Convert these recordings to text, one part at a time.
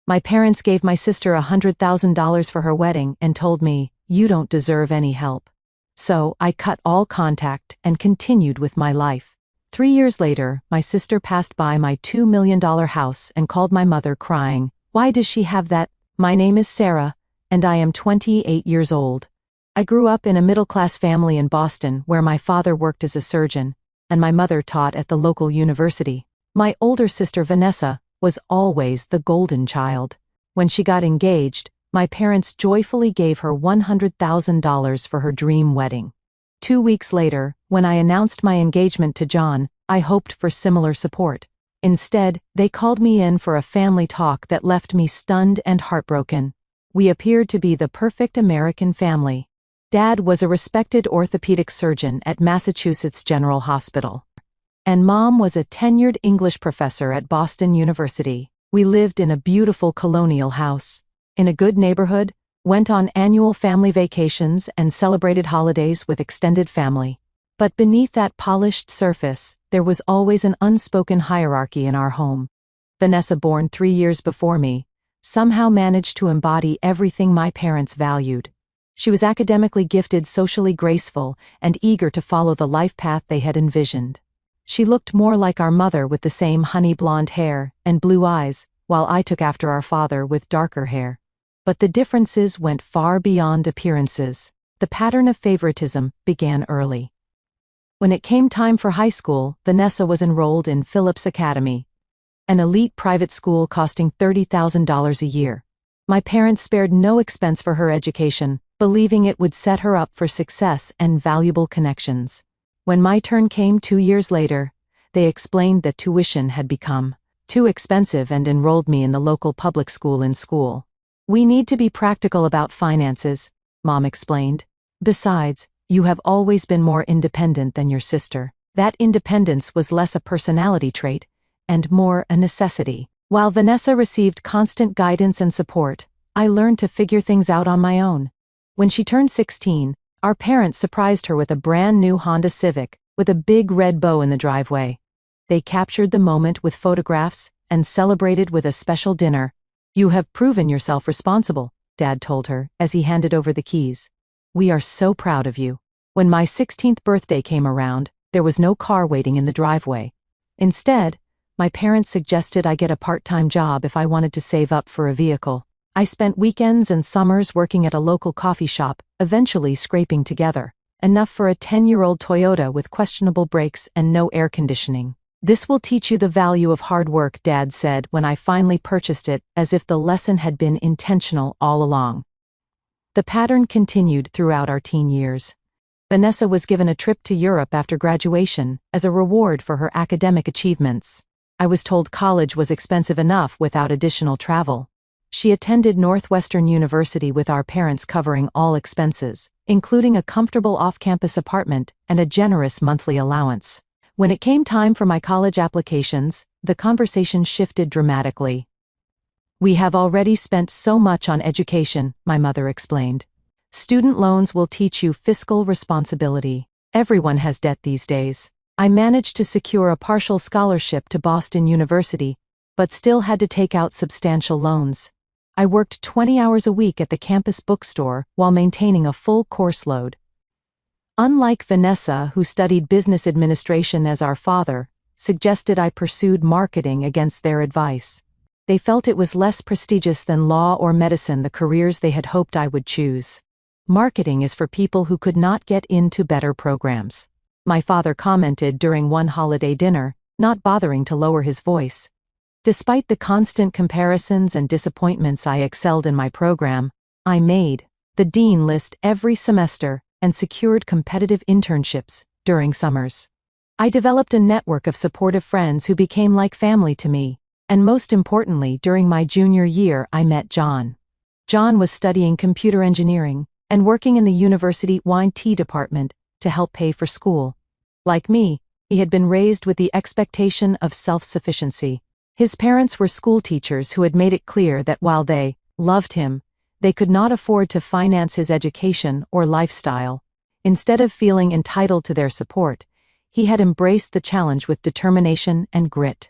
My parents gave my sister $100,000 for her wedding and told me, "You don't deserve any help." So, I cut all contact and continued with my life. 3 years later, my sister passed by my $2 million house and called my mother crying, "Why does she have that?" My name is Sarah, and I am 28 years old. I grew up in a middle-class family in Boston where my father worked as a surgeon, and my mother taught at the local university. My older sister Vanessa was always the golden child. When she got engaged, my parents joyfully gave her $100,000 for her dream wedding. 2 weeks later, when I announced my engagement to John, I hoped for similar support. Instead, they called me in for a family talk that left me stunned and heartbroken. We appeared to be the perfect American family. Dad was a respected orthopedic surgeon at Massachusetts General Hospital, and Mom was a tenured English professor at Boston University. We lived in a beautiful colonial house, in a good neighborhood, went on annual family vacations and celebrated holidays with extended family. But beneath that polished surface, there was always an unspoken hierarchy in our home. Vanessa, born 3 years before me, somehow managed to embody everything my parents valued. She was academically gifted, socially graceful, and eager to follow the life path they had envisioned. She looked more like our mother with the same honey blonde hair and blue eyes, while I took after our father with darker hair. But the differences went far beyond appearances. The pattern of favoritism began early. When it came time for high school, Vanessa was enrolled in Phillips Academy, an elite private school costing $30,000 a year. My parents spared no expense for her education, believing it would set her up for success and valuable connections. When my turn came 2 years later, they explained that tuition had become too expensive and enrolled me in the local public school in school. "We need to be practical about finances," Mom explained. "Besides, you have always been more independent than your sister." That independence was less a personality trait and more a necessity. While Vanessa received constant guidance and support, I learned to figure things out on my own. When she turned 16, our parents surprised her with a brand new Honda Civic with a big red bow in the driveway. They captured the moment with photographs and celebrated with a special dinner. "You have proven yourself responsible," Dad told her as he handed over the keys. "We are so proud of you." When my 16th birthday came around, there was no car waiting in the driveway. Instead, my parents suggested I get a part-time job if I wanted to save up for a vehicle. I spent weekends and summers working at a local coffee shop, eventually scraping together enough for a 10-year-old Toyota with questionable brakes and no air conditioning. "This will teach you the value of hard work," Dad said when I finally purchased it, as if the lesson had been intentional all along. The pattern continued throughout our teen years. Vanessa was given a trip to Europe after graduation as a reward for her academic achievements. I was told college was expensive enough without additional travel. She attended Northwestern University with our parents covering all expenses, including a comfortable off-campus apartment and a generous monthly allowance. When it came time for my college applications, the conversation shifted dramatically. "We have already spent so much on education," my mother explained. "Student loans will teach you fiscal responsibility. Everyone has debt these days." I managed to secure a partial scholarship to Boston University, but still had to take out substantial loans. I worked 20 hours a week at the campus bookstore while maintaining a full course load. Unlike Vanessa, who studied business administration as our father, suggested I pursued marketing against their advice. They felt it was less prestigious than law or medicine, the careers they had hoped I would choose. "Marketing is for people who could not get into better programs," my father commented during one holiday dinner, not bothering to lower his voice. Despite the constant comparisons and disappointments, I excelled in my program. I made the dean list every semester and secured competitive internships during summers. I developed a network of supportive friends who became like family to me, and most importantly, during my junior year, I met John. John was studying computer engineering and working in the university wine tea department to help pay for school. Like me, he had been raised with the expectation of self-sufficiency. His parents were school teachers who had made it clear that while they loved him, they could not afford to finance his education or lifestyle. Instead of feeling entitled to their support, he had embraced the challenge with determination and grit.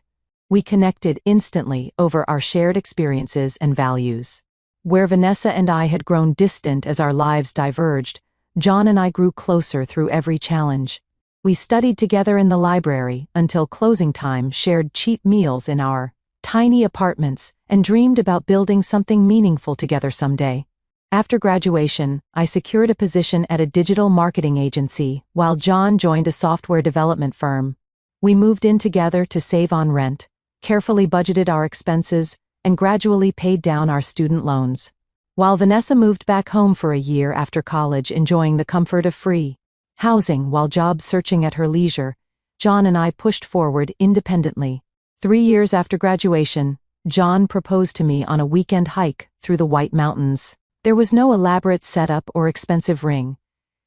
We connected instantly over our shared experiences and values. Where Vanessa and I had grown distant as our lives diverged, John and I grew closer through every challenge. We studied together in the library until closing time, shared cheap meals in our tiny apartments, and dreamed about building something meaningful together someday. After graduation, I secured a position at a digital marketing agency, while John joined a software development firm. We moved in together to save on rent, carefully budgeted our expenses, and gradually paid down our student loans. While Vanessa moved back home for a year after college, enjoying the comfort of free housing while job searching at her leisure, John and I pushed forward independently. 3 years after graduation, John proposed to me on a weekend hike through the White Mountains. There was no elaborate setup or expensive ring,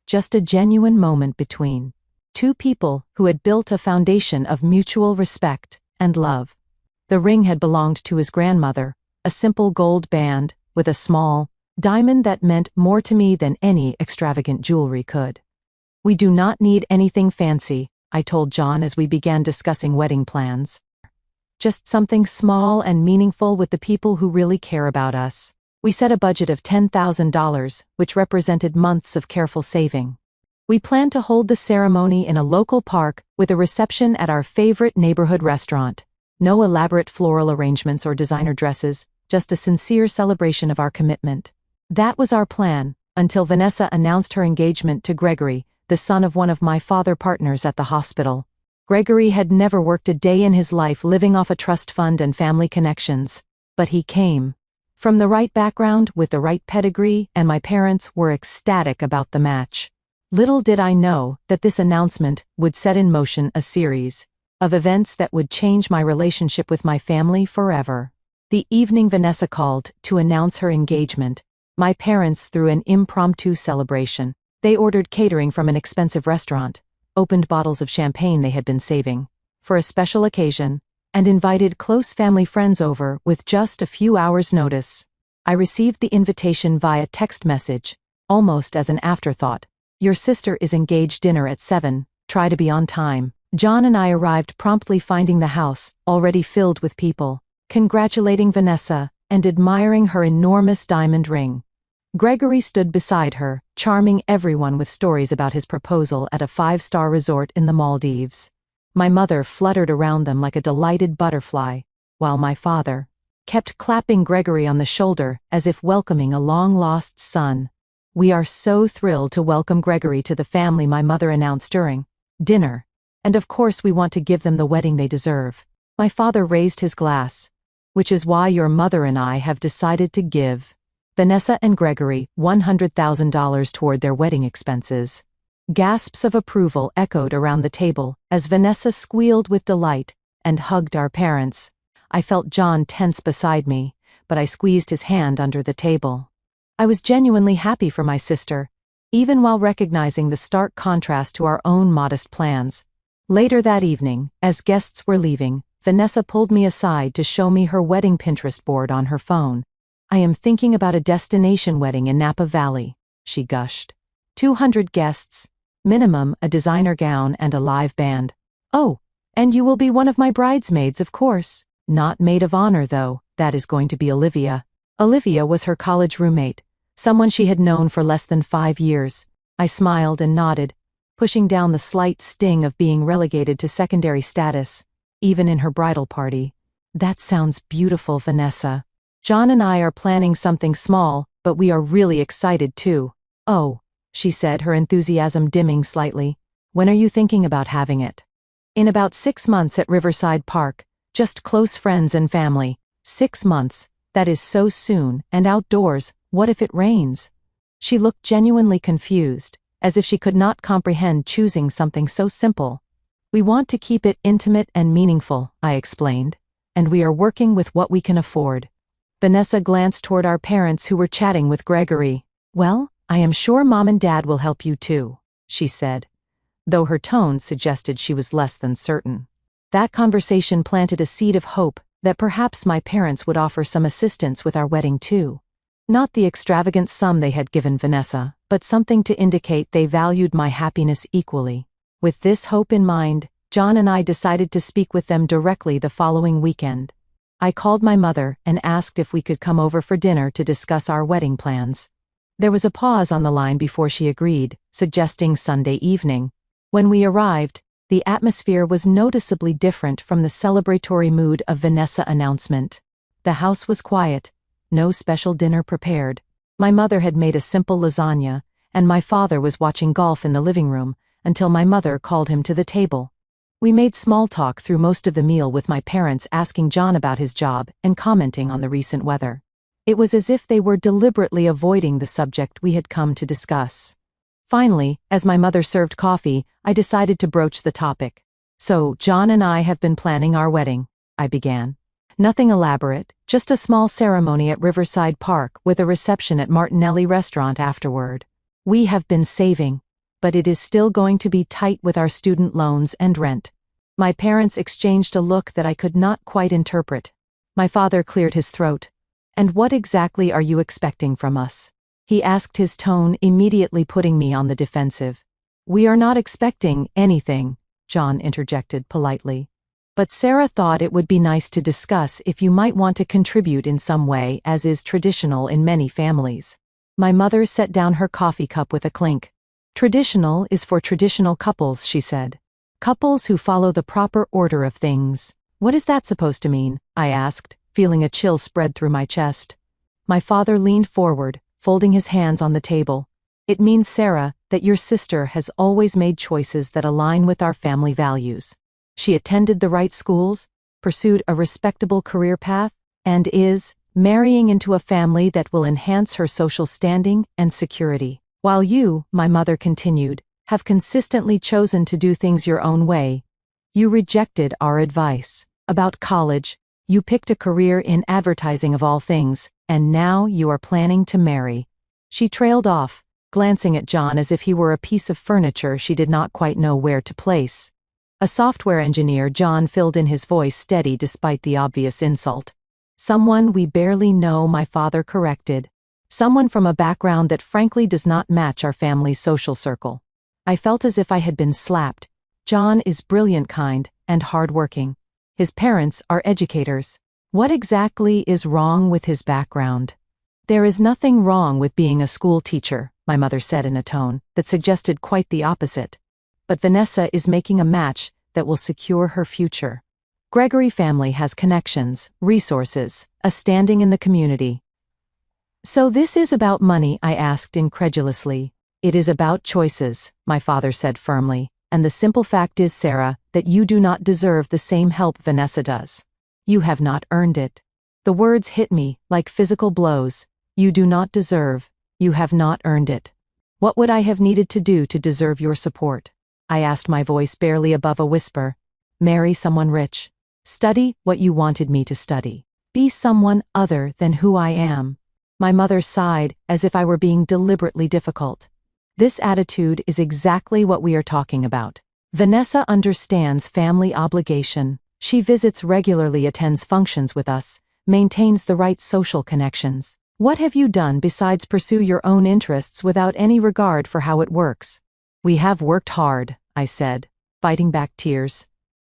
just a genuine moment between two people who had built a foundation of mutual respect and love. The ring had belonged to his grandmother, a simple gold band with a small diamond that meant more to me than any extravagant jewelry could. "We do not need anything fancy," I told John as we began discussing wedding plans. "Just something small and meaningful with the people who really care about us." We set a budget of $10,000, which represented months of careful saving. We planned to hold the ceremony in a local park with a reception at our favorite neighborhood restaurant. No elaborate floral arrangements or designer dresses, just a sincere celebration of our commitment. That was our plan, until Vanessa announced her engagement to Gregory, the son of one of my father partners at the hospital. Gregory had never worked a day in his life, living off a trust fund and family connections. But he came from the right background with the right pedigree, and my parents were ecstatic about the match. Little did I know that this announcement would set in motion a series of events that would change my relationship with my family forever. The evening Vanessa called to announce her engagement, my parents threw an impromptu celebration. They ordered catering from an expensive restaurant, opened bottles of champagne they had been saving for a special occasion, and invited close family friends over with just a few hours' notice. I received the invitation via text message, almost as an afterthought. "Your sister is engaged, dinner at 7, try to be on time." John and I arrived promptly, finding the house already filled with people, congratulating Vanessa and admiring her enormous diamond ring. Gregory stood beside her, charming everyone with stories about his proposal at a 5-star resort in the Maldives. My mother fluttered around them like a delighted butterfly, while my father kept clapping Gregory on the shoulder as if welcoming a long-lost son. "We are so thrilled to welcome Gregory to the family," my mother announced during dinner. "And of course we want to give them the wedding they deserve." My father raised his glass. "Which is why your mother and I have decided to give Vanessa and Gregory $100,000 toward their wedding expenses." Gasps of approval echoed around the table as Vanessa squealed with delight and hugged our parents. I felt John tense beside me, but I squeezed his hand under the table. I was genuinely happy for my sister, even while recognizing the stark contrast to our own modest plans. Later that evening, as guests were leaving, Vanessa pulled me aside to show me her wedding Pinterest board on her phone. "I am thinking about a destination wedding in Napa Valley," she gushed. 200 guests, minimum, a designer gown and a live band. "Oh, and you will be one of my bridesmaids, of course." "Not maid of honor, though. That is going to be Olivia." Olivia was her college roommate, someone she had known for less than 5 years. I smiled and nodded, pushing down the slight sting of being relegated to secondary status, even in her bridal party. "That sounds beautiful, Vanessa. John and I are planning something small, but we are really excited too." "Oh," she said, her enthusiasm dimming slightly. "When are you thinking about having it?" "In about 6 months at Riverside Park, just close friends and family." 6 months, that is so soon, and outdoors, what if it rains? She looked genuinely confused, as if she could not comprehend choosing something so simple. "We want to keep it intimate and meaningful," I explained, "and we are working with what we can afford." Vanessa glanced toward our parents who were chatting with Gregory. "Well, I am sure Mom and Dad will help you too," she said, though her tone suggested she was less than certain. That conversation planted a seed of hope that perhaps my parents would offer some assistance with our wedding too. Not the extravagant sum they had given Vanessa, but something to indicate they valued my happiness equally. With this hope in mind, John and I decided to speak with them directly the following weekend. I called my mother and asked if we could come over for dinner to discuss our wedding plans. There was a pause on the line before she agreed, suggesting Sunday evening. When we arrived, the atmosphere was noticeably different from the celebratory mood of Vanessa's announcement. The house was quiet, no special dinner prepared. My mother had made a simple lasagna, and my father was watching golf in the living room, until my mother called him to the table. We made small talk through most of the meal, with my parents asking John about his job and commenting on the recent weather. It was as if they were deliberately avoiding the subject we had come to discuss. Finally, as my mother served coffee, I decided to broach the topic. "So, John and I have been planning our wedding," I began. "Nothing elaborate, just a small ceremony at Riverside Park with a reception at Martinelli Restaurant afterward. We have been saving, but it is still going to be tight with our student loans and rent." My parents exchanged a look that I could not quite interpret. My father cleared his throat. "And what exactly are you expecting from us?" he asked, his tone immediately putting me on the defensive. "We are not expecting anything," John interjected politely. "But Sarah thought it would be nice to discuss if you might want to contribute in some way, as is traditional in many families." My mother set down her coffee cup with a clink. "Traditional is for traditional couples," she said. "Couples who follow the proper order of things." "What is that supposed to mean?" I asked, feeling a chill spread through my chest. My father leaned forward, folding his hands on the table. "It means, Sarah, that your sister has always made choices that align with our family values. She attended the right schools, pursued a respectable career path, and is marrying into a family that will enhance her social standing and security. While you," my mother continued, "have consistently chosen to do things your own way. You rejected our advice about college, you picked a career in advertising of all things, and now you are planning to marry." She trailed off, glancing at John as if he were a piece of furniture she did not quite know where to place. "A software engineer," John filled in, his voice steady despite the obvious insult. "Someone we barely know," my father corrected. "Someone from a background that frankly does not match our family's social circle." I felt as if I had been slapped. John is brilliant, kind, and hard-working. His parents are educators. What exactly is wrong with his background? "There is nothing wrong with being a school teacher," my mother said in a tone that suggested quite the opposite. "But Vanessa is making a match that will secure her future. Gregory family has connections, resources, a standing in the community." "So this is about money?" I asked incredulously. "It is about choices," my father said firmly. "And the simple fact is, Sarah, that you do not deserve the same help Vanessa does. You have not earned it." The words hit me like physical blows. You do not deserve, you have not earned it. What would I have needed to do to deserve your support? I asked, my voice barely above a whisper. Marry someone rich. Study what you wanted me to study. Be someone other than who I am. My mother sighed as if I were being deliberately difficult. This attitude is exactly what we are talking about. Vanessa understands family obligation. She visits regularly, attends functions with us, maintains the right social connections. What have you done besides pursue your own interests without any regard for how it works? We have worked hard, I said, fighting back tears.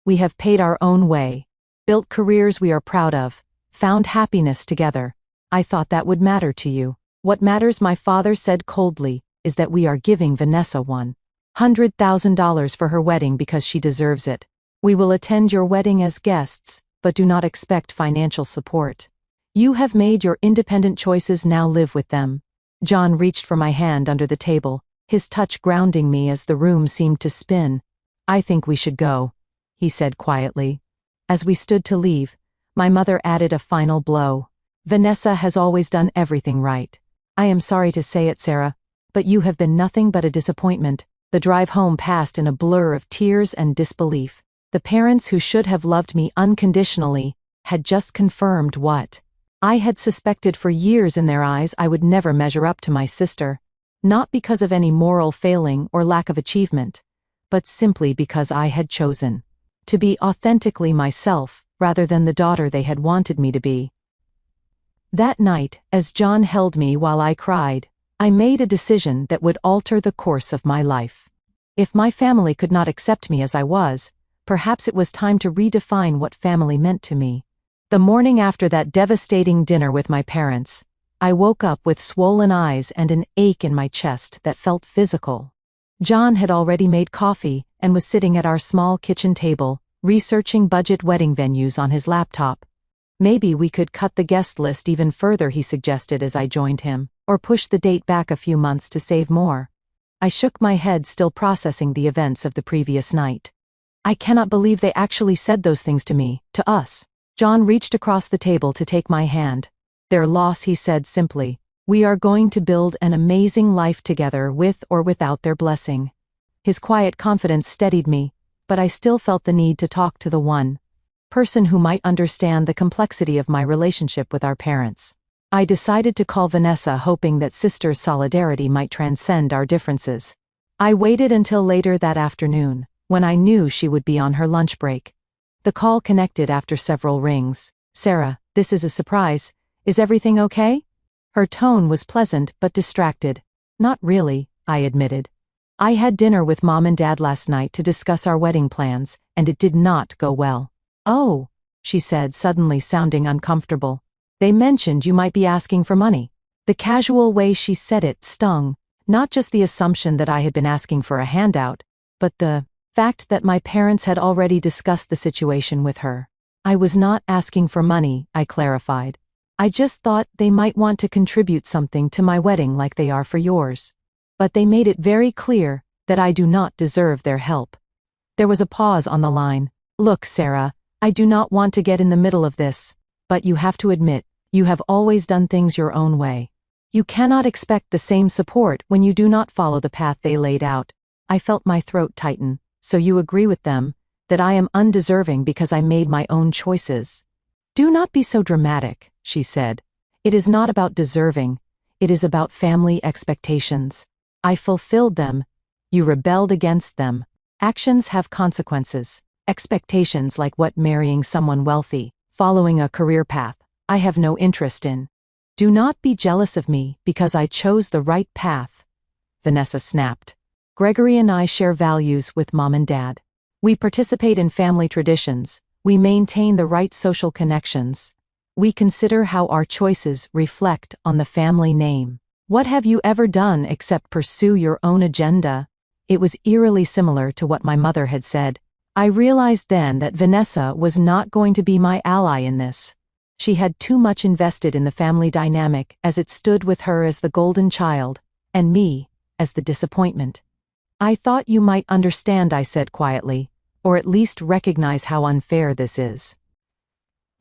We have paid our own way, built careers we are proud of, found happiness together. I thought that would matter to you. What matters, my father said coldly, is that we are giving Vanessa $100,000 for her wedding because she deserves it. We will attend your wedding as guests, but do not expect financial support. You have made your independent choices, now live with them. John reached for my hand under the table, his touch grounding me as the room seemed to spin. I think we should go, he said quietly. As we stood to leave, my mother added a final blow. Vanessa has always done everything right. I am sorry to say it, Sarah, but you have been nothing but a disappointment. The drive home passed in a blur of tears and disbelief. The parents who should have loved me unconditionally had just confirmed what I had suspected for years. In their eyes, I would never measure up to my sister, not because of any moral failing or lack of achievement, but simply because I had chosen to be authentically myself rather than the daughter they had wanted me to be. That night, as John held me while I cried, I made a decision that would alter the course of my life. If my family could not accept me as I was, Perhaps it was time to redefine what family meant to me. The morning after that devastating dinner with my parents, I woke up with swollen eyes and an ache in my chest that felt physical. John had already made coffee and was sitting at our small kitchen table, researching budget wedding venues on his laptop. Maybe we could cut the guest list even further, he suggested as I joined him, or push the date back a few months to save more. I shook my head, still processing the events of the previous night. I cannot believe they actually said those things to me, to us. John reached across the table to take my hand. Their loss, he said simply. We are going to build an amazing life together with or without their blessing. His quiet confidence steadied me, but I still felt the need to talk to the one person who might understand the complexity of my relationship with our parents. I decided to call Vanessa, hoping that sisters' solidarity might transcend our differences. I waited until later that afternoon, when I knew she would be on her lunch break. The call connected after several rings. Sarah, this is a surprise. Is everything okay? Her tone was pleasant but distracted. Not really, I admitted. I had dinner with Mom and Dad last night to discuss our wedding plans, and it did not go well. Oh, she said, suddenly sounding uncomfortable. They mentioned you might be asking for money. The casual way she said it stung, not just the assumption that I had been asking for a handout, but the fact that my parents had already discussed the situation with her. I was not asking for money, I clarified. I just thought they might want to contribute something to my wedding like they are for yours. But they made it very clear that I do not deserve their help. There was a pause on the line. Look, Sarah, I do not want to get in the middle of this, but you have to admit, you have always done things your own way. You cannot expect the same support when you do not follow the path they laid out. I felt my throat tighten. So you agree with them, that I am undeserving because I made my own choices? Do not be so dramatic, she said. It is not about deserving, it is about family expectations. I fulfilled them, you rebelled against them. Actions have consequences. Expectations like what marrying someone wealthy, following a career path, I have no interest in. Do not be jealous of me because I chose the right path, Vanessa snapped. Gregory and I share values with Mom and Dad. We participate in family traditions. We maintain the right social connections. We consider how our choices reflect on the family name. What have you ever done except pursue your own agenda? It was eerily similar to what my mother had said. I realized then that Vanessa was not going to be my ally in this. She had too much invested in the family dynamic as it stood with her as the golden child, and me as the disappointment. I thought you might understand, I said quietly, or at least recognize how unfair this is.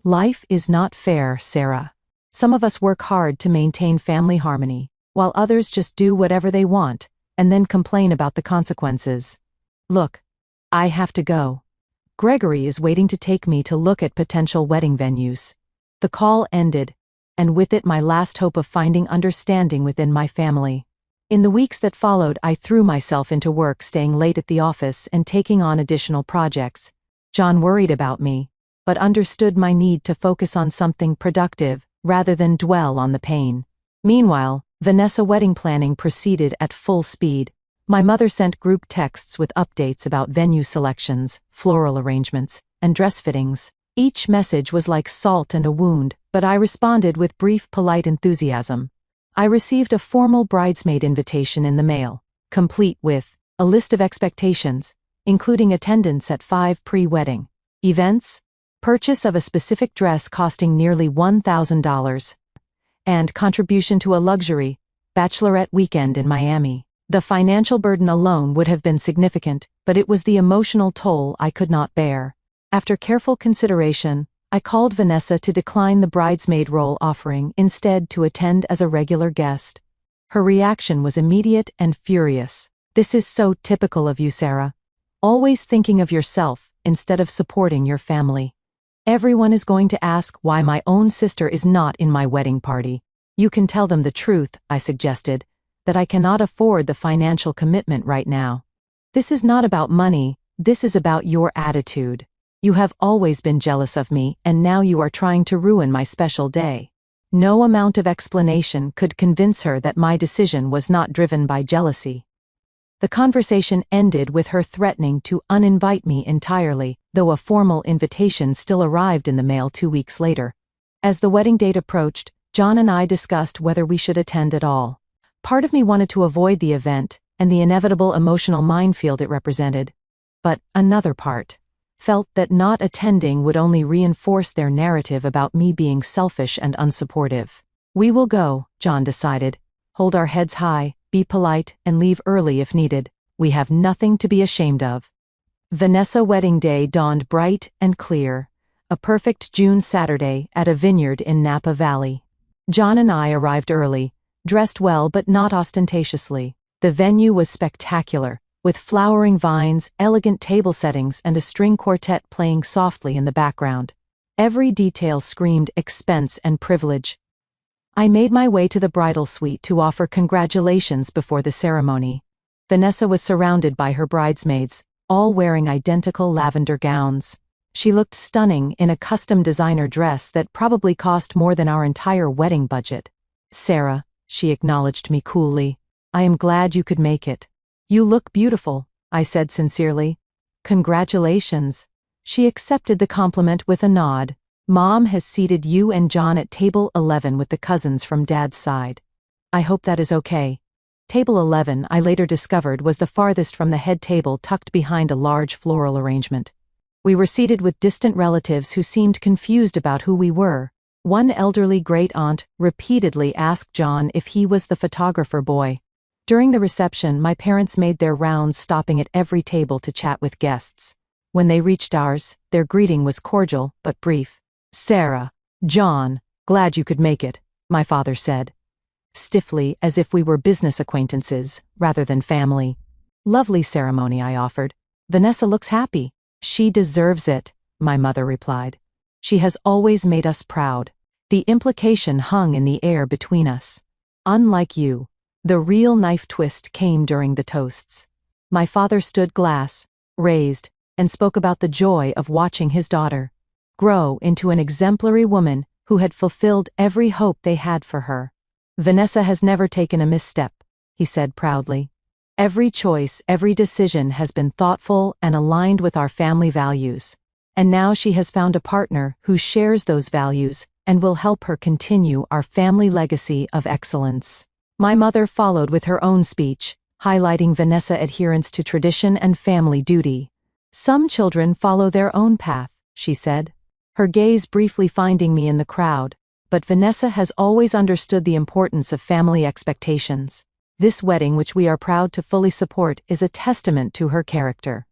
Life is not fair, Sarah. Some of us work hard to maintain family harmony, while others just do whatever they want, and then complain about the consequences. Look, I have to go. Gregory is waiting to take me to look at potential wedding venues. The call ended, and with it my last hope of finding understanding within my family. In the weeks that followed, I threw myself into work, staying late at the office and taking on additional projects. John worried about me, but understood my need to focus on something productive rather than dwell on the pain. Meanwhile, Vanessa wedding planning proceeded at full speed. My mother sent group texts with updates about venue selections, floral arrangements, and dress fittings. Each message was like salt and a wound, but I responded with brief, polite enthusiasm. I received a formal bridesmaid invitation in the mail, complete with a list of expectations, including attendance at 5 pre-wedding events, purchase of a specific dress costing nearly $1,000, and contribution to a luxury bachelorette weekend in Miami. The financial burden alone would have been significant, but it was the emotional toll I could not bear. After careful consideration, I called Vanessa to decline the bridesmaid role, offering instead to attend as a regular guest. Her reaction was immediate and furious. This is so typical of you, Sarah. Always thinking of yourself instead of supporting your family. Everyone is going to ask why my own sister is not in my wedding party. You can tell them the truth, I suggested, that I cannot afford the financial commitment right now. This is not about money, this is about your attitude. You have always been jealous of me, and now you are trying to ruin my special day. No amount of explanation could convince her that my decision was not driven by jealousy. The conversation ended with her threatening to uninvite me entirely, though a formal invitation still arrived in the mail 2 weeks later. As the wedding date approached, John and I discussed whether we should attend at all. Part of me wanted to avoid the event and the inevitable emotional minefield it represented, but another part felt that not attending would only reinforce their narrative about me being selfish and unsupportive. "We will go," John decided. "Hold our heads high, be polite, and leave early if needed. We have nothing to be ashamed of." Vanessa wedding day dawned bright and clear, a perfect June Saturday at a vineyard in Napa Valley. John and I arrived early, dressed well but not ostentatiously. The venue was spectacular, with flowering vines, elegant table settings, and a string quartet playing softly in the background. Every detail screamed expense and privilege. I made my way to the bridal suite to offer congratulations before the ceremony. Vanessa was surrounded by her bridesmaids, all wearing identical lavender gowns. She looked stunning in a custom designer dress that probably cost more than our entire wedding budget. "Sarah," she acknowledged me coolly, "I am glad you could make it." "You look beautiful," I said sincerely. "Congratulations." She accepted the compliment with a nod. "Mom has seated you and John at table 11 with the cousins from Dad's side. I hope that is okay." Table 11, I later discovered, was the farthest from the head table, tucked behind a large floral arrangement. We were seated with distant relatives who seemed confused about who we were. One elderly great-aunt repeatedly asked John if he was the photographer boy. During the reception, my parents made their rounds, stopping at every table to chat with guests. When they reached ours, their greeting was cordial but brief. "Sarah, John, glad you could make it," my father said, stiffly, as if we were business acquaintances rather than family. "Lovely ceremony," I offered. "Vanessa looks happy." "She deserves it," my mother replied. "She has always made us proud." The implication hung in the air between us. Unlike you, the real knife twist came during the toasts. My father stood glass, raised, and spoke about the joy of watching his daughter grow into an exemplary woman who had fulfilled every hope they had for her. "Vanessa has never taken a misstep," he said proudly. "Every choice, every decision has been thoughtful and aligned with our family values. And now she has found a partner who shares those values and will help her continue our family legacy of excellence." My mother followed with her own speech, highlighting Vanessa's adherence to tradition and family duty. "Some children follow their own path," she said, her gaze briefly finding me in the crowd, "but Vanessa has always understood the importance of family expectations. This wedding, which we are proud to fully support, is a testament to her character."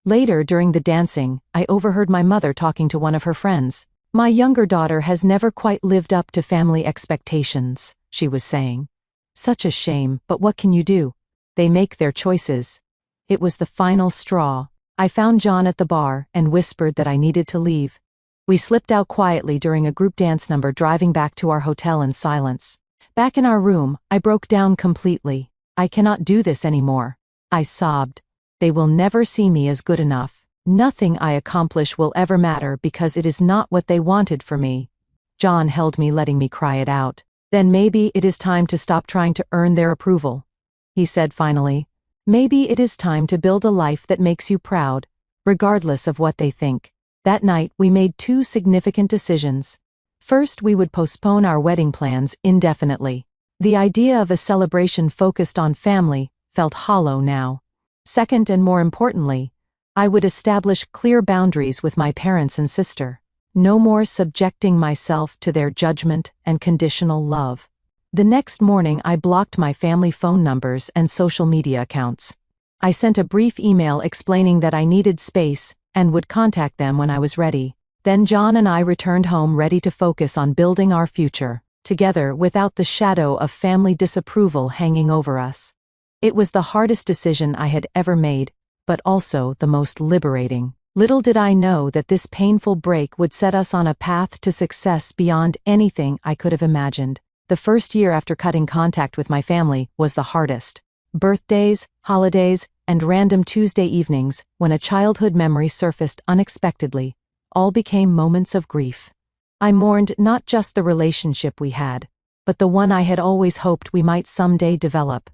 Later, during the dancing, I overheard my mother talking to one of her friends. "My younger daughter has never quite lived up to family expectations," she was saying. "Such a shame, but what can you do? They make their choices." It was the final straw. I found John at the bar and whispered that I needed to leave. We slipped out quietly during a group dance number, driving back to our hotel in silence. Back in our room, I broke down completely. "I cannot do this anymore," I sobbed. "They will never see me as good enough. Nothing I accomplish will ever matter because it is not what they wanted for me." John held me, letting me cry it out. "Then maybe it is time to stop trying to earn their approval," he said finally. "Maybe it is time to build a life that makes you proud, regardless of what they think." That night, we made 2 significant decisions. First, we would postpone our wedding plans indefinitely. The idea of a celebration focused on family felt hollow now. Second, and more importantly, I would establish clear boundaries with my parents and sister. No more subjecting myself to their judgment and conditional love. The next morning, I blocked my family phone numbers and social media accounts. I sent a brief email explaining that I needed space and would contact them when I was ready. Then John and I returned home, ready to focus on building our future together without the shadow of family disapproval hanging over us. It was the hardest decision I had ever made, but also the most liberating. Little did I know that this painful break would set us on a path to success beyond anything I could have imagined. The first year after cutting contact with my family was the hardest. Birthdays, holidays, and random Tuesday evenings, when a childhood memory surfaced unexpectedly, all became moments of grief. I mourned not just the relationship we had, but the one I had always hoped we might someday develop.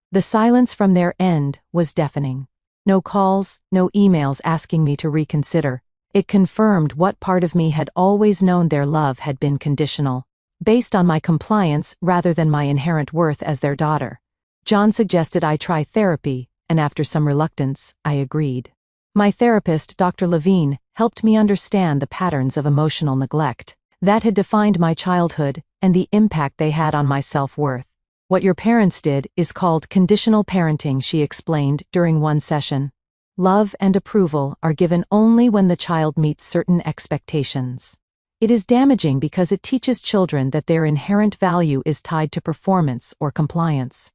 The silence from their end was deafening. No calls, no emails asking me to reconsider. It confirmed what part of me had always known: their love had been conditional, based on my compliance rather than my inherent worth as their daughter. John suggested I try therapy, and after some reluctance, I agreed. My therapist, Dr. Levine, helped me understand the patterns of emotional neglect that had defined my childhood and the impact they had on my self-worth. What your parents did is called conditional parenting, she explained during one session. Love and approval are given only when the child meets certain expectations. It is damaging because it teaches children that their inherent value is tied to performance or compliance.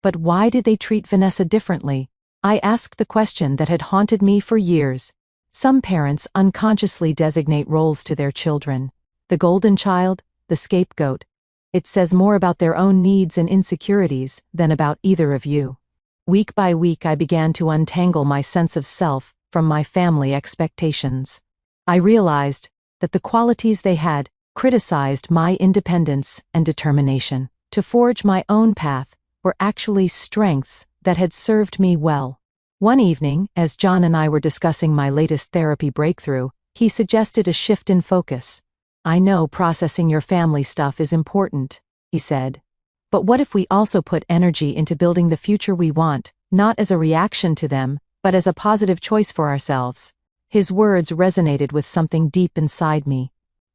But why did they treat Vanessa differently? I asked the question that had haunted me for years. Some parents unconsciously designate roles to their children. The golden child, the scapegoat. It says more about their own needs and insecurities than about either of you. Week by week, I began to untangle my sense of self from my family expectations. I realized that the qualities they had criticized my independence and determination to forge my own path were actually strengths that had served me well. One evening, as John and I were discussing my latest therapy breakthrough, he suggested a shift in focus. I know processing your family stuff is important, he said. But what if we also put energy into building the future we want, not as a reaction to them, but as a positive choice for ourselves? His words resonated with something deep inside me.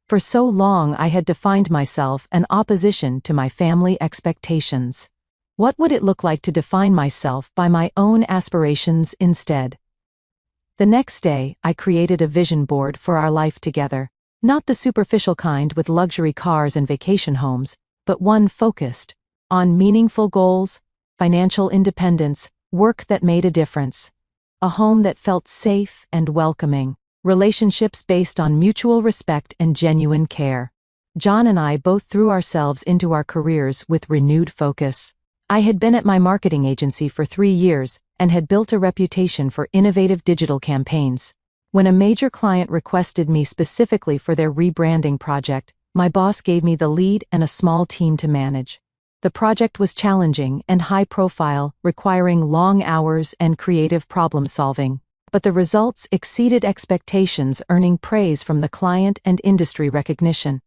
For so long I had defined myself in opposition to my family expectations. What would it look like to define myself by my own aspirations instead? The next day, I created a vision board for our life together. Not the superficial kind with luxury cars and vacation homes, but one focused on meaningful goals, financial independence, work that made a difference, a home that felt safe and welcoming, relationships based on mutual respect and genuine care. John and I both threw ourselves into our careers with renewed focus. I had been at my marketing agency for 3 years and had built a reputation for innovative digital campaigns. When a major client requested me specifically for their rebranding project, my boss gave me the lead and a small team to manage. The project was challenging and high-profile, requiring long hours and creative problem-solving. But the results exceeded expectations, earning praise from the client and industry recognition.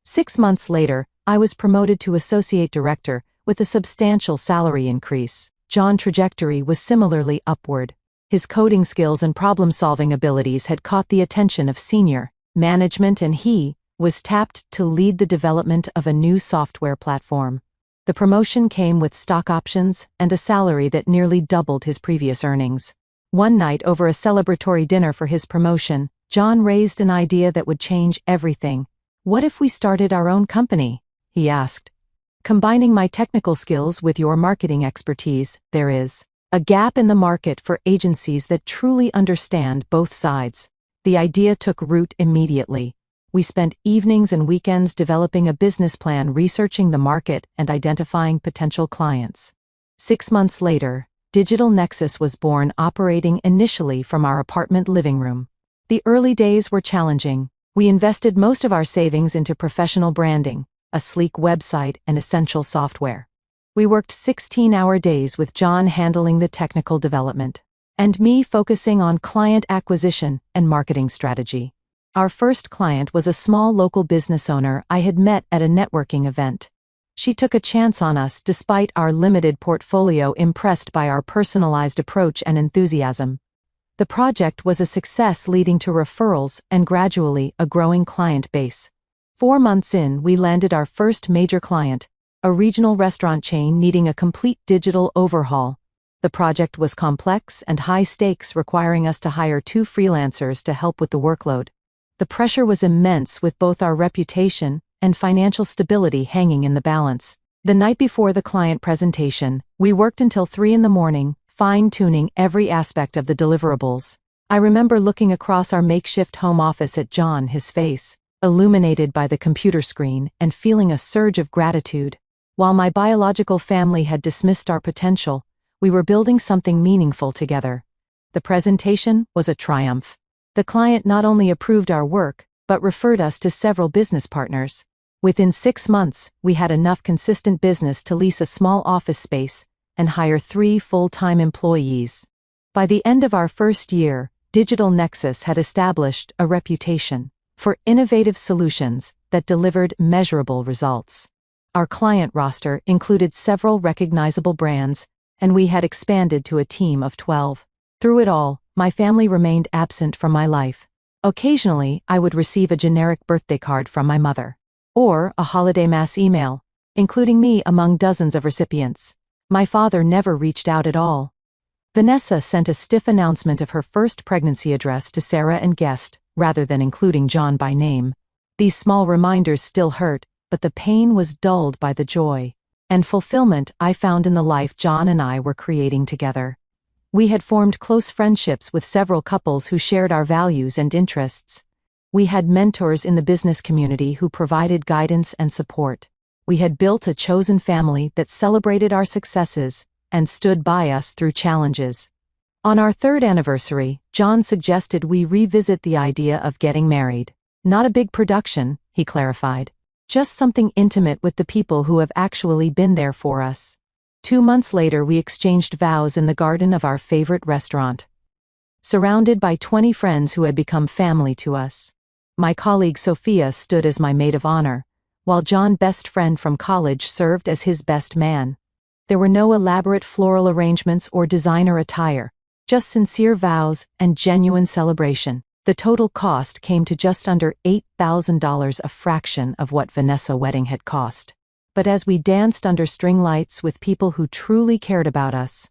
6 months later, I was promoted to associate director, with a substantial salary increase. John's trajectory was similarly upward. His coding skills and problem-solving abilities had caught the attention of senior management, and he was tapped to lead the development of a new software platform. The promotion came with stock options and a salary that nearly doubled his previous earnings. One night, over a celebratory dinner for his promotion, John raised an idea that would change everything. "What if we started our own company?" he asked. "Combining my technical skills with your marketing expertise, there is a gap in the market for agencies that truly understand both sides." The idea took root immediately. We spent evenings and weekends developing a business plan, researching the market, and identifying potential clients. 6 months later, Digital Nexus was born, operating initially from our apartment living room. The early days were challenging. We invested most of our savings into professional branding, a sleek website, and essential software. We worked 16-hour days, with John handling the technical development, and me focusing on client acquisition and marketing strategy. Our first client was a small local business owner I had met at a networking event. She took a chance on us despite our limited portfolio, impressed by our personalized approach and enthusiasm. The project was a success, leading to referrals and gradually a growing client base. 4 months in, we landed our first major client, a regional restaurant chain needing a complete digital overhaul. The project was complex and high stakes, requiring us to hire 2 freelancers to help with the workload. The pressure was immense, with both our reputation and financial stability hanging in the balance. The night before the client presentation, we worked until 3 a.m, fine-tuning every aspect of the deliverables. I remember looking across our makeshift home office at John, his face illuminated by the computer screen, and feeling a surge of gratitude. While my biological family had dismissed our potential, we were building something meaningful together. The presentation was a triumph. The client not only approved our work, but referred us to several business partners. Within 6 months, we had enough consistent business to lease a small office space, and hire 3 full-time employees. By the end of our first year, Digital Nexus had established a reputation for innovative solutions that delivered measurable results. Our client roster included several recognizable brands, and we had expanded to a team of 12. Through it all, my family remained absent from my life. Occasionally, I would receive a generic birthday card from my mother, or a holiday mass email, including me among dozens of recipients. My father never reached out at all. Vanessa sent a stiff announcement of her first pregnancy address to Sarah and guest, rather than including John by name. These small reminders still hurt, but the pain was dulled by the joy and fulfillment I found in the life John and I were creating together. We had formed close friendships with several couples who shared our values and interests. We had mentors in the business community who provided guidance and support. We had built a chosen family that celebrated our successes and stood by us through challenges. On our 3rd anniversary, John suggested we revisit the idea of getting married. Not a big production, he clarified. Just something intimate with the people who have actually been there for us. 2 months later, we exchanged vows in the garden of our favorite restaurant, surrounded by 20 friends who had become family to us. My colleague Sophia stood as my maid of honor, while John's best friend from college served as his best man. There were no elaborate floral arrangements or designer attire, just sincere vows and genuine celebration. The total cost came to just under $8,000, a fraction of what Vanessa's wedding had cost. But as we danced under string lights with people who truly cared about us,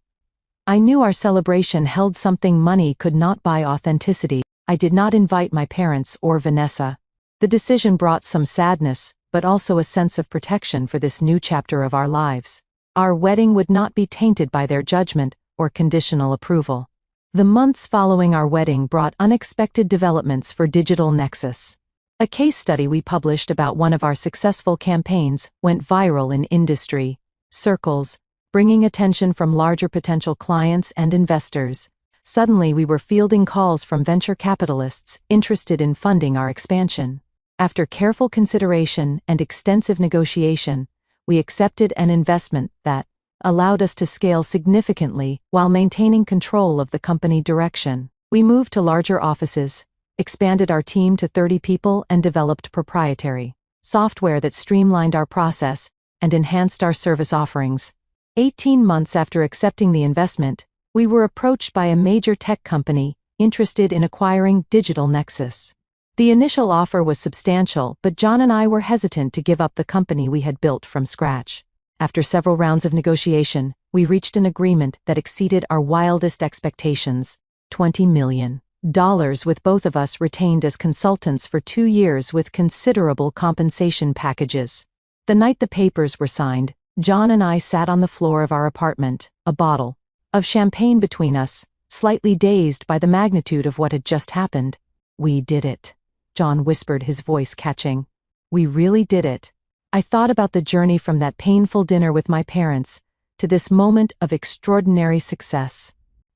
I knew our celebration held something money could not buy: authenticity. I did not invite my parents or Vanessa. The decision brought some sadness, but also a sense of protection for this new chapter of our lives. Our wedding would not be tainted by their judgment or conditional approval. The months following our wedding brought unexpected developments for Digital Nexus. A case study we published about one of our successful campaigns went viral in industry circles, bringing attention from larger potential clients and investors. Suddenly, we were fielding calls from venture capitalists interested in funding our expansion. After careful consideration and extensive negotiation, we accepted an investment that allowed us to scale significantly while maintaining control of the company direction. We moved to larger offices, expanded our team to 30 people, and developed proprietary software that streamlined our process and enhanced our service offerings. 18 months after accepting the investment, we were approached by a major tech company interested in acquiring Digital Nexus. The initial offer was substantial, but John and I were hesitant to give up the company we had built from scratch. After several rounds of negotiation, we reached an agreement that exceeded our wildest expectations: $20 million, with both of us retained as consultants for 2 years with considerable compensation packages. The night the papers were signed, John and I sat on the floor of our apartment, a bottle of champagne between us, slightly dazed by the magnitude of what had just happened. "We did it," John whispered, his voice catching. "We really did it." I thought about the journey from that painful dinner with my parents to this moment of extraordinary success.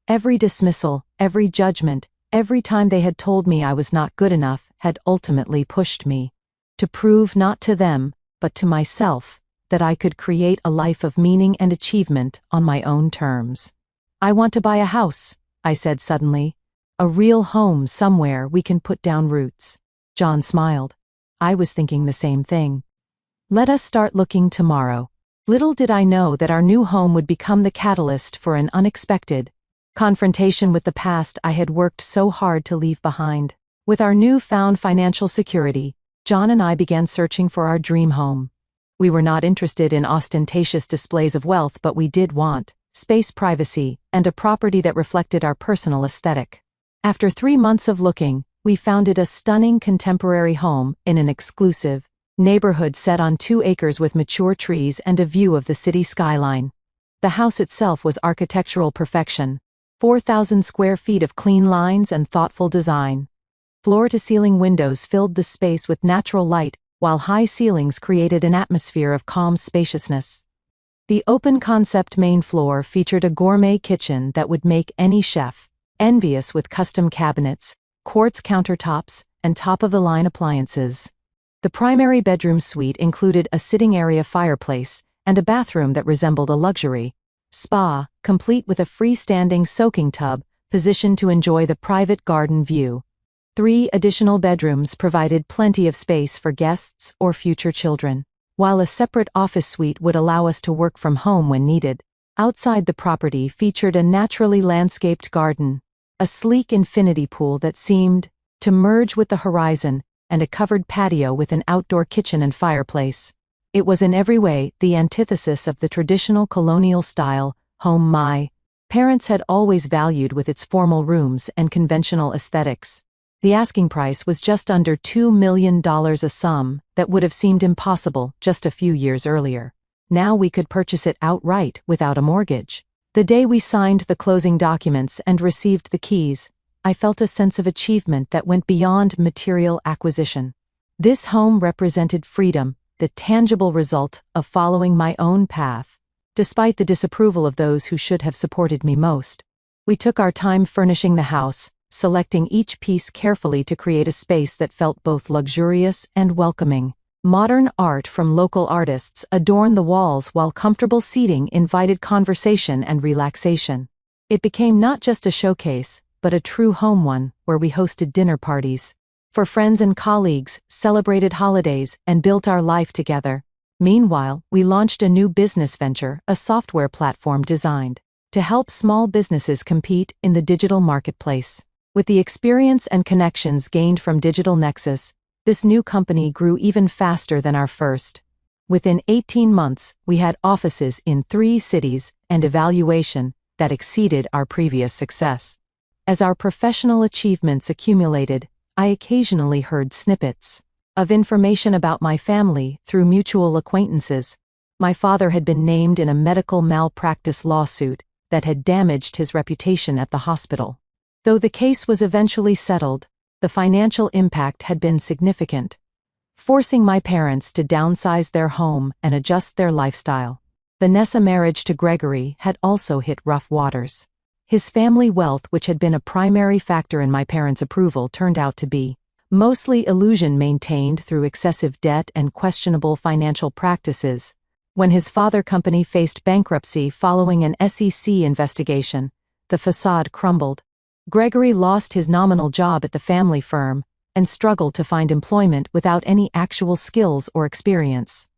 Every dismissal, every judgment, every time they had told me I was not good enough had ultimately pushed me to prove, not to them, but to myself, that I could create a life of meaning and achievement on my own terms. "I want to buy a house," I said suddenly. "A real home somewhere we can put down roots." John smiled. I was thinking the same thing. "Let us start looking tomorrow." Little did I know that our new home would become the catalyst for an unexpected confrontation with the past I had worked so hard to leave behind. With our newfound financial security, John and I began searching for our dream home. We were not interested in ostentatious displays of wealth, but we did want space, privacy, and a property that reflected our personal aesthetic. After 3 months of looking, we found it a stunning contemporary home in an exclusive neighborhood set on 2 acres with mature trees and a view of the city skyline. The house itself was architectural perfection, 4,000 square feet of clean lines and thoughtful design. Floor-to-ceiling windows filled the space with natural light, while high ceilings created an atmosphere of calm spaciousness. The open-concept main floor featured a gourmet kitchen that would make any chef envious, with custom cabinets, quartz countertops, and top-of-the-line appliances. The primary bedroom suite included a sitting area fireplace and a bathroom that resembled a luxury spa, complete with a freestanding soaking tub, positioned to enjoy the private garden view. 3 additional bedrooms provided plenty of space for guests or future children, while a separate office suite would allow us to work from home when needed. Outside the property featured a naturally landscaped garden, a sleek infinity pool that seemed to merge with the horizon, and a covered patio with an outdoor kitchen and fireplace. It was in every way the antithesis of the traditional colonial-style home my parents had always valued, with its formal rooms and conventional aesthetics. The asking price was just under $2 million, a sum that would have seemed impossible just a few years earlier. Now we could purchase it outright without a mortgage. The day we signed the closing documents and received the keys, I felt a sense of achievement that went beyond material acquisition. This home represented freedom, the tangible result of following my own path, despite the disapproval of those who should have supported me most. We took our time furnishing the house, selecting each piece carefully to create a space that felt both luxurious and welcoming. Modern art from local artists adorned the walls, while comfortable seating invited conversation and relaxation. It became not just a showcase, but a true home one, where we hosted dinner parties for friends and colleagues, celebrated holidays, and built our life together. Meanwhile, we launched a new business venture, a software platform designed to help small businesses compete in the digital marketplace. With the experience and connections gained from Digital Nexus, this new company grew even faster than our first. Within 18 months, we had offices in 3 cities and a valuation that exceeded our previous success. As our professional achievements accumulated, I occasionally heard snippets of information about my family through mutual acquaintances. My father had been named in a medical malpractice lawsuit that had damaged his reputation at the hospital. Though the case was eventually settled, the financial impact had been significant, forcing my parents to downsize their home and adjust their lifestyle. Vanessa's marriage to Gregory had also hit rough waters. His family wealth, which had been a primary factor in my parents' approval, turned out to be mostly illusion, maintained through excessive debt and questionable financial practices. When his father company faced bankruptcy following an SEC investigation, the facade crumbled. Gregory lost his nominal job at the family firm and struggled to find employment without any actual skills or experience.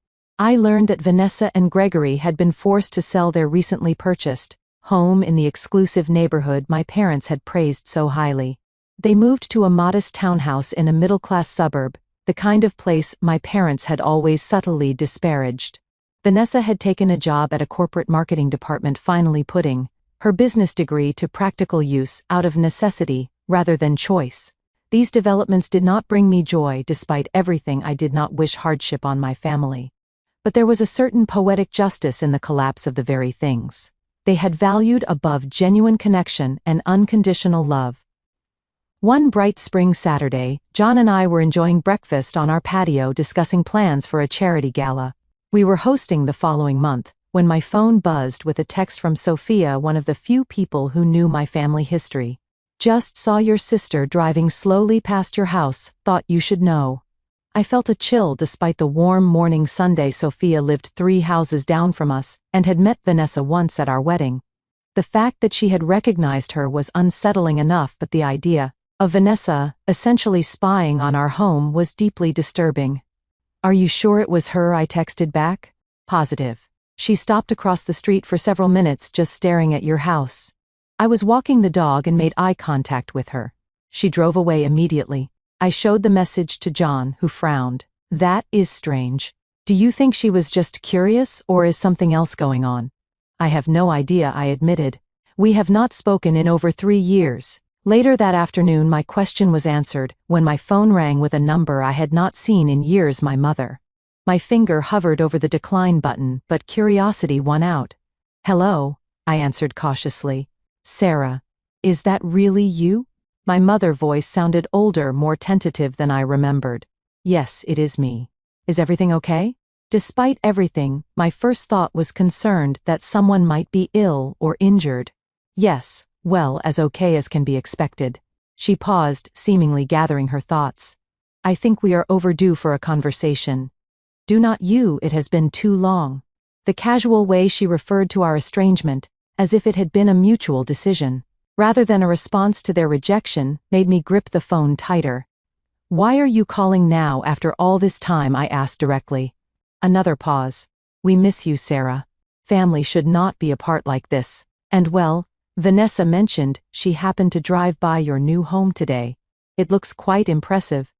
I learned that Vanessa and Gregory had been forced to sell their recently purchased home in the exclusive neighborhood my parents had praised so highly. They moved to a modest townhouse in a middle-class suburb, the kind of place my parents had always subtly disparaged. Vanessa had taken a job at a corporate marketing department, finally putting her business degree to practical use out of necessity rather than choice. These developments did not bring me joy. Despite everything, I did not wish hardship on my family. But there was a certain poetic justice in the collapse of the very things they had valued above genuine connection and unconditional love. One bright spring Saturday, John and I were enjoying breakfast on our patio, discussing plans for a charity gala we were hosting the following month, when my phone buzzed with a text from Sophia, one of the few people who knew my family history. "Just saw your sister driving slowly past your house, thought you should know." I felt a chill. Despite the warm morning Sunday, Sophia lived 3 houses down from us and had met Vanessa once at our wedding. The fact that she had recognized her was unsettling enough, but the idea of Vanessa essentially spying on our home was deeply disturbing. "Are you sure it was her?" I texted back. "Positive. She stopped across the street for several minutes just staring at your house. I was walking the dog and made eye contact with her. She drove away immediately." I showed the message to John, who frowned. "That is strange. Do you think she was just curious, or is something else going on?" "I have no idea," I admitted. "We have not spoken in over 3 years." Later that afternoon, my question was answered when my phone rang with a number I had not seen in years: my mother. My finger hovered over the decline button, but curiosity won out. "Hello," I answered cautiously. "Sarah, is that really you?" My mother's voice sounded older, more tentative than I remembered. "Yes, it is me. Is everything okay?" Despite everything, my first thought was concerned that someone might be ill or injured. "Yes, well, as okay as can be expected." She paused, seemingly gathering her thoughts. "I think we are overdue for a conversation. Do not you? It has been too long." The casual way she referred to our estrangement, as if it had been a mutual decision, rather than a response to their rejection, made me grip the phone tighter. "Why are you calling now after all this time?" I asked directly. Another pause. "We miss you, Sarah. Family should not be apart like this. And well, Vanessa mentioned she happened to drive by your new home today. It looks quite impressive."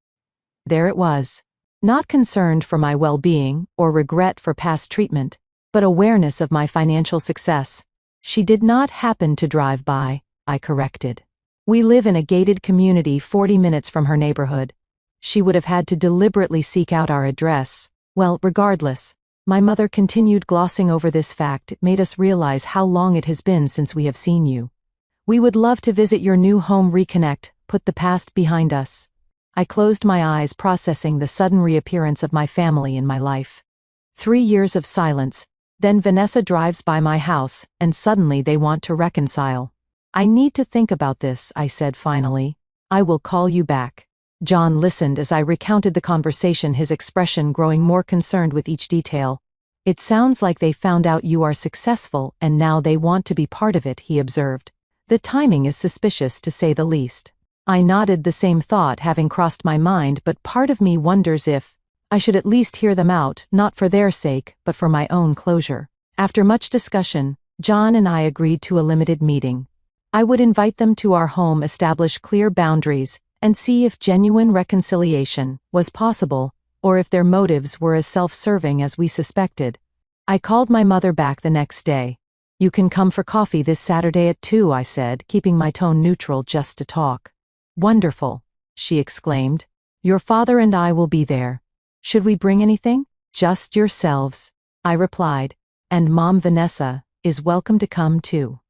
There it was. Not concerned for my well-being or regret for past treatment, but awareness of my financial success. "She did not happen to drive by," I corrected. "We live in a gated community 40 minutes from her neighborhood. She would have had to deliberately seek out our address. Well, regardless." My mother continued, glossing over this fact. "It made us realize how long it has been since we have seen you. We would love to visit your new home, reconnect, put the past behind us." I closed my eyes, processing the sudden reappearance of my family in my life. 3 years of silence, then Vanessa drives by my house, and suddenly they want to reconcile. "I need to think about this," I said finally. "I will call you back." John listened as I recounted the conversation, his expression growing more concerned with each detail. "It sounds like they found out you are successful and now they want to be part of it," he observed. "The timing is suspicious, to say the least." I nodded, the same thought having crossed my mind, but part of me wonders if I should at least hear them out, not for their sake, but for my own closure. After much discussion, John and I agreed to a limited meeting. I would invite them to our home, establish clear boundaries, and see if genuine reconciliation was possible, or if their motives were as self-serving as we suspected. I called my mother back the next day. "You can come for coffee this Saturday at 2, I said, keeping my tone neutral just to talk. "Wonderful," she exclaimed. "Your father and I will be there. Should we bring anything?" "Just yourselves," I replied, "and Mom Vanessa is welcome to come too."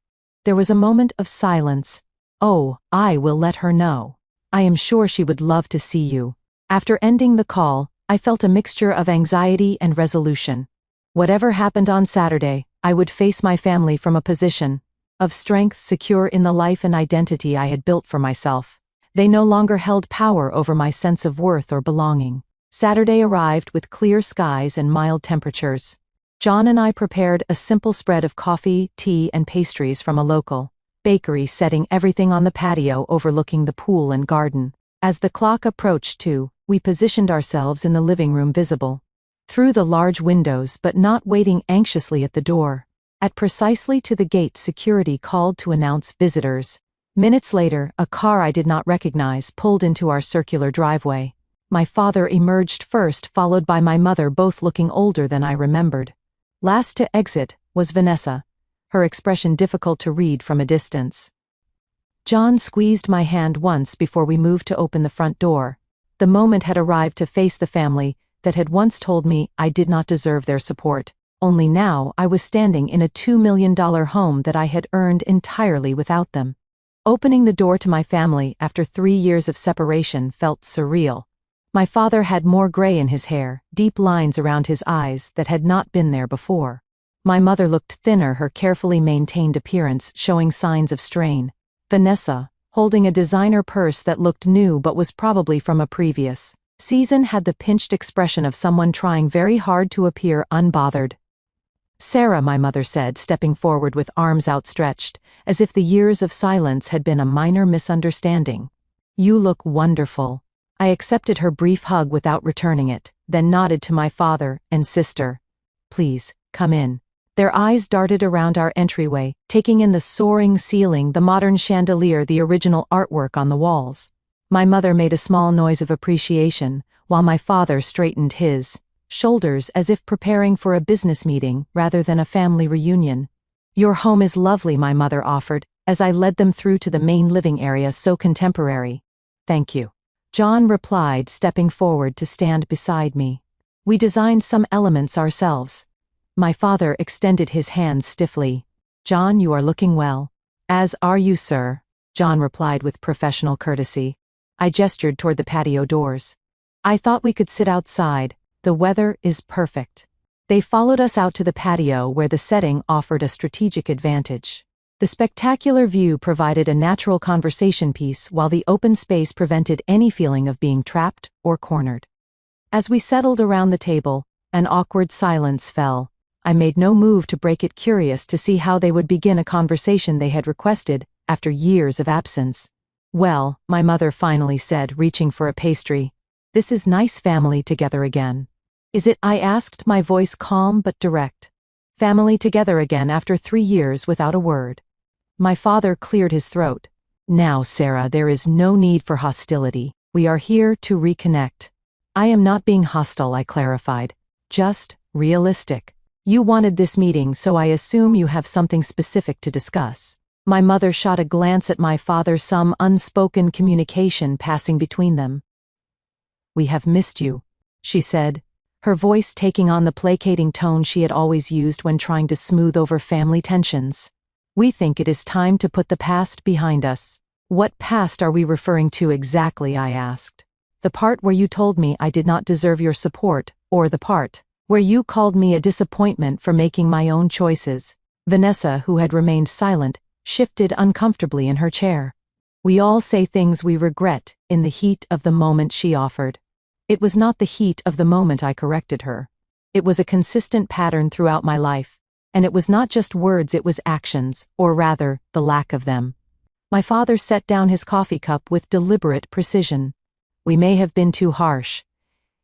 There was a moment of silence. "Oh, I will let her know. I am sure she would love to see you." After ending the call, I felt a mixture of anxiety and resolution. Whatever happened on Saturday, I would face my family from a position of strength, secure in the life and identity I had built for myself. They no longer held power over my sense of worth or belonging. Saturday arrived with clear skies and mild temperatures. John and I prepared a simple spread of coffee, tea, and pastries from a local bakery, setting everything on the patio overlooking the pool and garden. As the clock approached 2, we positioned ourselves in the living room, visible through the large windows but not waiting anxiously at the door. At precisely to the gate, security called to announce visitors. Minutes later, a car I did not recognize pulled into our circular driveway. My father emerged first, followed by my mother, both looking older than I remembered. Last to exit was Vanessa, her expression difficult to read from a distance. John squeezed my hand once before we moved to open the front door. The moment had arrived to face the family that had once told me I did not deserve their support. Only now I was standing in a $2 million home that I had earned entirely without them. Opening the door to my family after 3 years of separation felt surreal. My father had more gray in his hair, deep lines around his eyes that had not been there before. My mother looked thinner, her carefully maintained appearance showing signs of strain. Vanessa, holding a designer purse that looked new but was probably from a previous season, had the pinched expression of someone trying very hard to appear unbothered. "Sarah," my mother said, stepping forward with arms outstretched, as if the years of silence had been a minor misunderstanding. "You look wonderful." I accepted her brief hug without returning it, then nodded to my father and sister. "Please, come in." Their eyes darted around our entryway, taking in the soaring ceiling, the modern chandelier, the original artwork on the walls. My mother made a small noise of appreciation, while my father straightened his shoulders as if preparing for a business meeting rather than a family reunion. "Your home is lovely," my mother offered, as I led them through to the main living area, so contemporary. "Thank you," John replied, stepping forward to stand beside me. "We designed some elements ourselves." My father extended his hands stiffly. "John, you are looking well." "As are you, sir," John replied with professional courtesy. I gestured toward the patio doors. "I thought we could sit outside. The weather is perfect." They followed us out to the patio, where the setting offered a strategic advantage. The spectacular view provided a natural conversation piece, while the open space prevented any feeling of being trapped or cornered. As we settled around the table, an awkward silence fell. I made no move to break it, curious to see how they would begin a conversation they had requested after years of absence. "Well," my mother finally said, reaching for a pastry, "this is nice, family together again." "Is it?" I asked, my voice calm but direct. "Family together again after 3 years without a word." My father cleared his throat. "Now, Sarah, there is no need for hostility. We are here to reconnect." "I am not being hostile," I clarified. "Just realistic. You wanted this meeting, so I assume you have something specific to discuss." My mother shot a glance at my father, some unspoken communication passing between them. "We have missed you," she said, her voice taking on the placating tone she had always used when trying to smooth over family tensions. "We think it is time to put the past behind us." "What past are we referring to exactly?" I asked. "The part where you told me I did not deserve your support, or the part where you called me a disappointment for making my own choices?" Vanessa, who had remained silent, shifted uncomfortably in her chair. "We all say things we regret in the heat of the moment," she offered. "It was not the heat of the moment," I corrected her. "It was a consistent pattern throughout my life, and it was not just words, it was actions, or rather, the lack of them." My father set down his coffee cup with deliberate precision. "We may have been too harsh."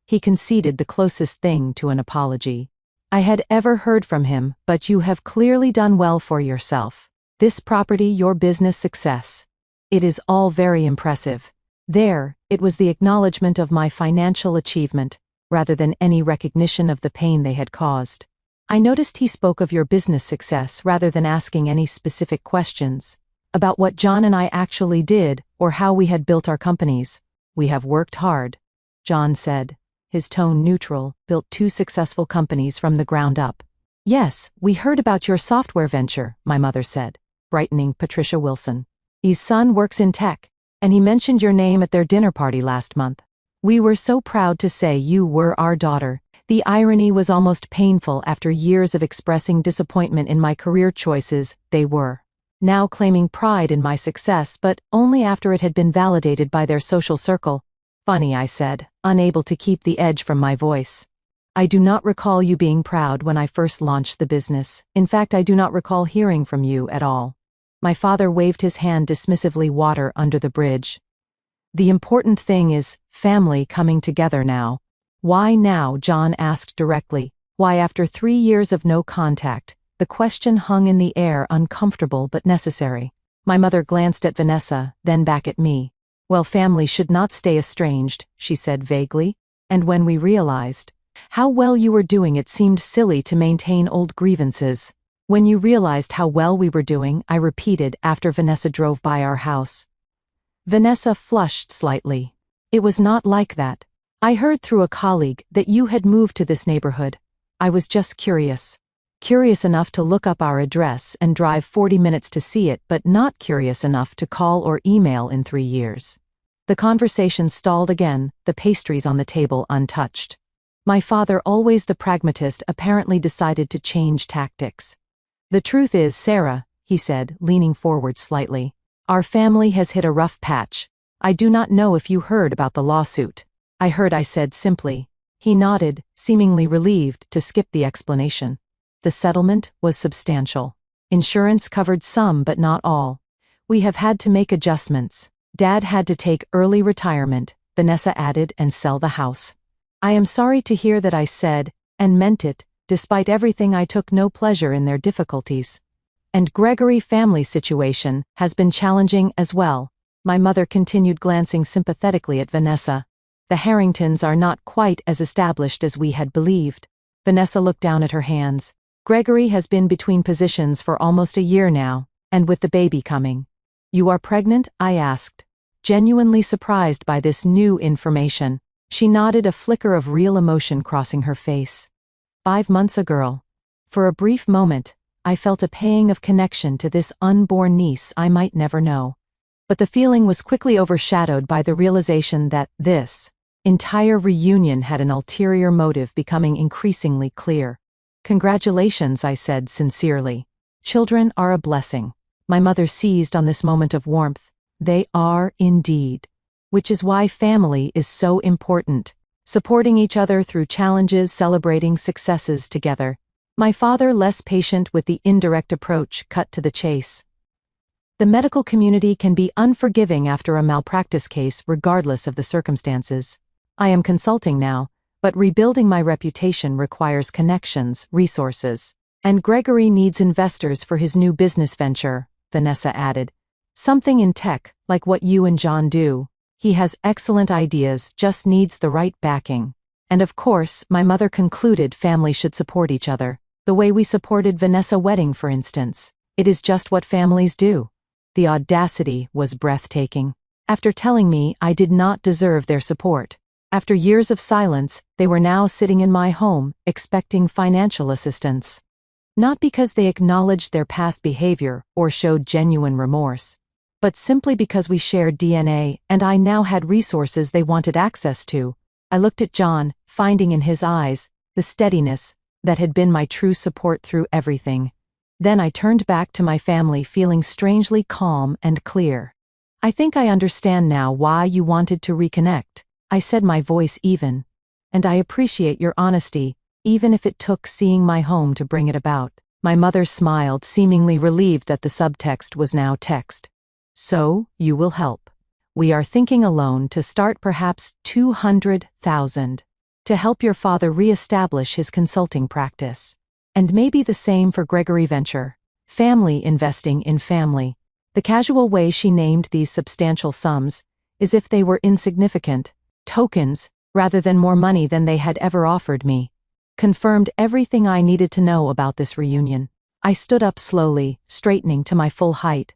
He conceded the closest thing to an apology I had ever heard from him, "but you have clearly done well for yourself. This property, your business success. It is all very impressive." There, it was the acknowledgement of my financial achievement, rather than any recognition of the pain they had caused. I noticed he spoke of your business success rather than asking any specific questions about what John and I actually did or how we had built our companies. "We have worked hard," John said, his tone neutral, "built 2 successful companies from the ground up." "Yes, we heard about your software venture," my mother said, brightening. "Patricia Wilson. His son works in tech, and he mentioned your name at their dinner party last month. We were so proud to say you were our daughter." The irony was almost painful. After years of expressing disappointment in my career choices, they were now claiming pride in my success, but only after it had been validated by their social circle. "Funny," I said, unable to keep the edge from my voice. "I do not recall you being proud when I first launched the business. In fact, I do not recall hearing from you at all." My father waved his hand dismissively. "Water under the bridge. The important thing is family coming together now." "Why now?" John asked directly. Why, after 3 years of no contact? The question hung in the air, uncomfortable but necessary. My mother glanced at Vanessa, then back at me. "Well, family should not stay estranged," she said vaguely. "And when we realized how well you were doing, it seemed silly to maintain old grievances." "When you realized how well we were doing," I repeated after Vanessa drove by our house. Vanessa flushed slightly. "It was not like that. I heard through a colleague that you had moved to this neighborhood. I was just curious. Curious enough to look up our address and drive 40 minutes to see it, but not curious enough to call or email in 3 years." The conversation stalled again, the pastries on the table untouched. My father, always the pragmatist, apparently decided to change tactics. "The truth is, Sarah," he said, leaning forward slightly, "our family has hit a rough patch. I do not know if you heard about the lawsuit." "I heard," I said simply. He nodded, seemingly relieved to skip the explanation. "The settlement was substantial. Insurance covered some but not all. We have had to make adjustments. Dad had to take early retirement," Vanessa added, "and sell the house." "I am sorry to hear that," I said, and meant it. Despite everything, I took no pleasure in their difficulties. "And Gregory family situation has been challenging as well," my mother continued, glancing sympathetically at Vanessa. "The Harringtons are not quite as established as we had believed." Vanessa looked down at her hands. "Gregory has been between positions for almost a year now, and with the baby coming." "You are pregnant?" I asked, genuinely surprised by this new information. She nodded, a flicker of real emotion crossing her face. 5 months, a girl. For a brief moment, I felt a pang of connection to this unborn niece I might never know. But the feeling was quickly overshadowed by the realization that this entire reunion had an ulterior motive, becoming increasingly clear. "Congratulations," I said sincerely. "Children are a blessing." My mother seized on this moment of warmth. "They are indeed. Which is why family is so important. Supporting each other through challenges, celebrating successes together." My father, less patient with the indirect approach, cut to the chase. The medical community can be unforgiving after a malpractice case regardless of the circumstances. I am consulting now, but rebuilding my reputation requires connections, resources. And Gregory needs investors for his new business venture, Vanessa added. Something in tech, like what you and John do. He has excellent ideas, just needs the right backing. And of course, my mother concluded family should support each other. The way we supported Vanessa's wedding, for instance. It is just what families do. The audacity was breathtaking. After telling me I did not deserve their support. After years of silence, they were now sitting in my home, expecting financial assistance. Not because they acknowledged their past behavior or showed genuine remorse, but simply because we shared DNA and I now had resources they wanted access to. I looked at John, finding in his eyes the steadiness that had been my true support through everything. Then I turned back to my family feeling strangely calm and clear. I think I understand now why you wanted to reconnect, I said, my voice even. And I appreciate your honesty, even if it took seeing my home to bring it about. My mother smiled, seemingly relieved that the subtext was now text. So, you will help. We are thinking a loan to start, perhaps $200,000, to help your father re-establish his consulting practice. And maybe the same for Gregory Venture. Family investing in family. The casual way she named these substantial sums, as if they were insignificant tokens, rather than more money than they had ever offered me, confirmed everything I needed to know about this reunion. I stood up slowly, straightening to my full height.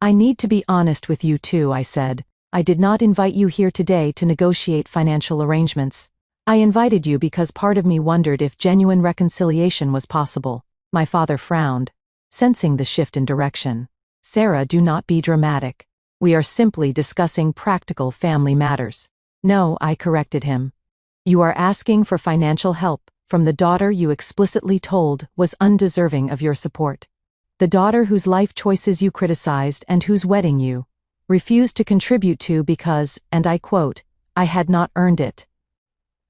I need to be honest with you too, I said. I did not invite you here today to negotiate financial arrangements. I invited you because part of me wondered if genuine reconciliation was possible. My father frowned, sensing the shift in direction. Sarah, do not be dramatic. We are simply discussing practical family matters. No, I corrected him. You are asking for financial help from the daughter you explicitly told was undeserving of your support. The daughter whose life choices you criticized and whose wedding you refused to contribute to because, and I quote, I had not earned it.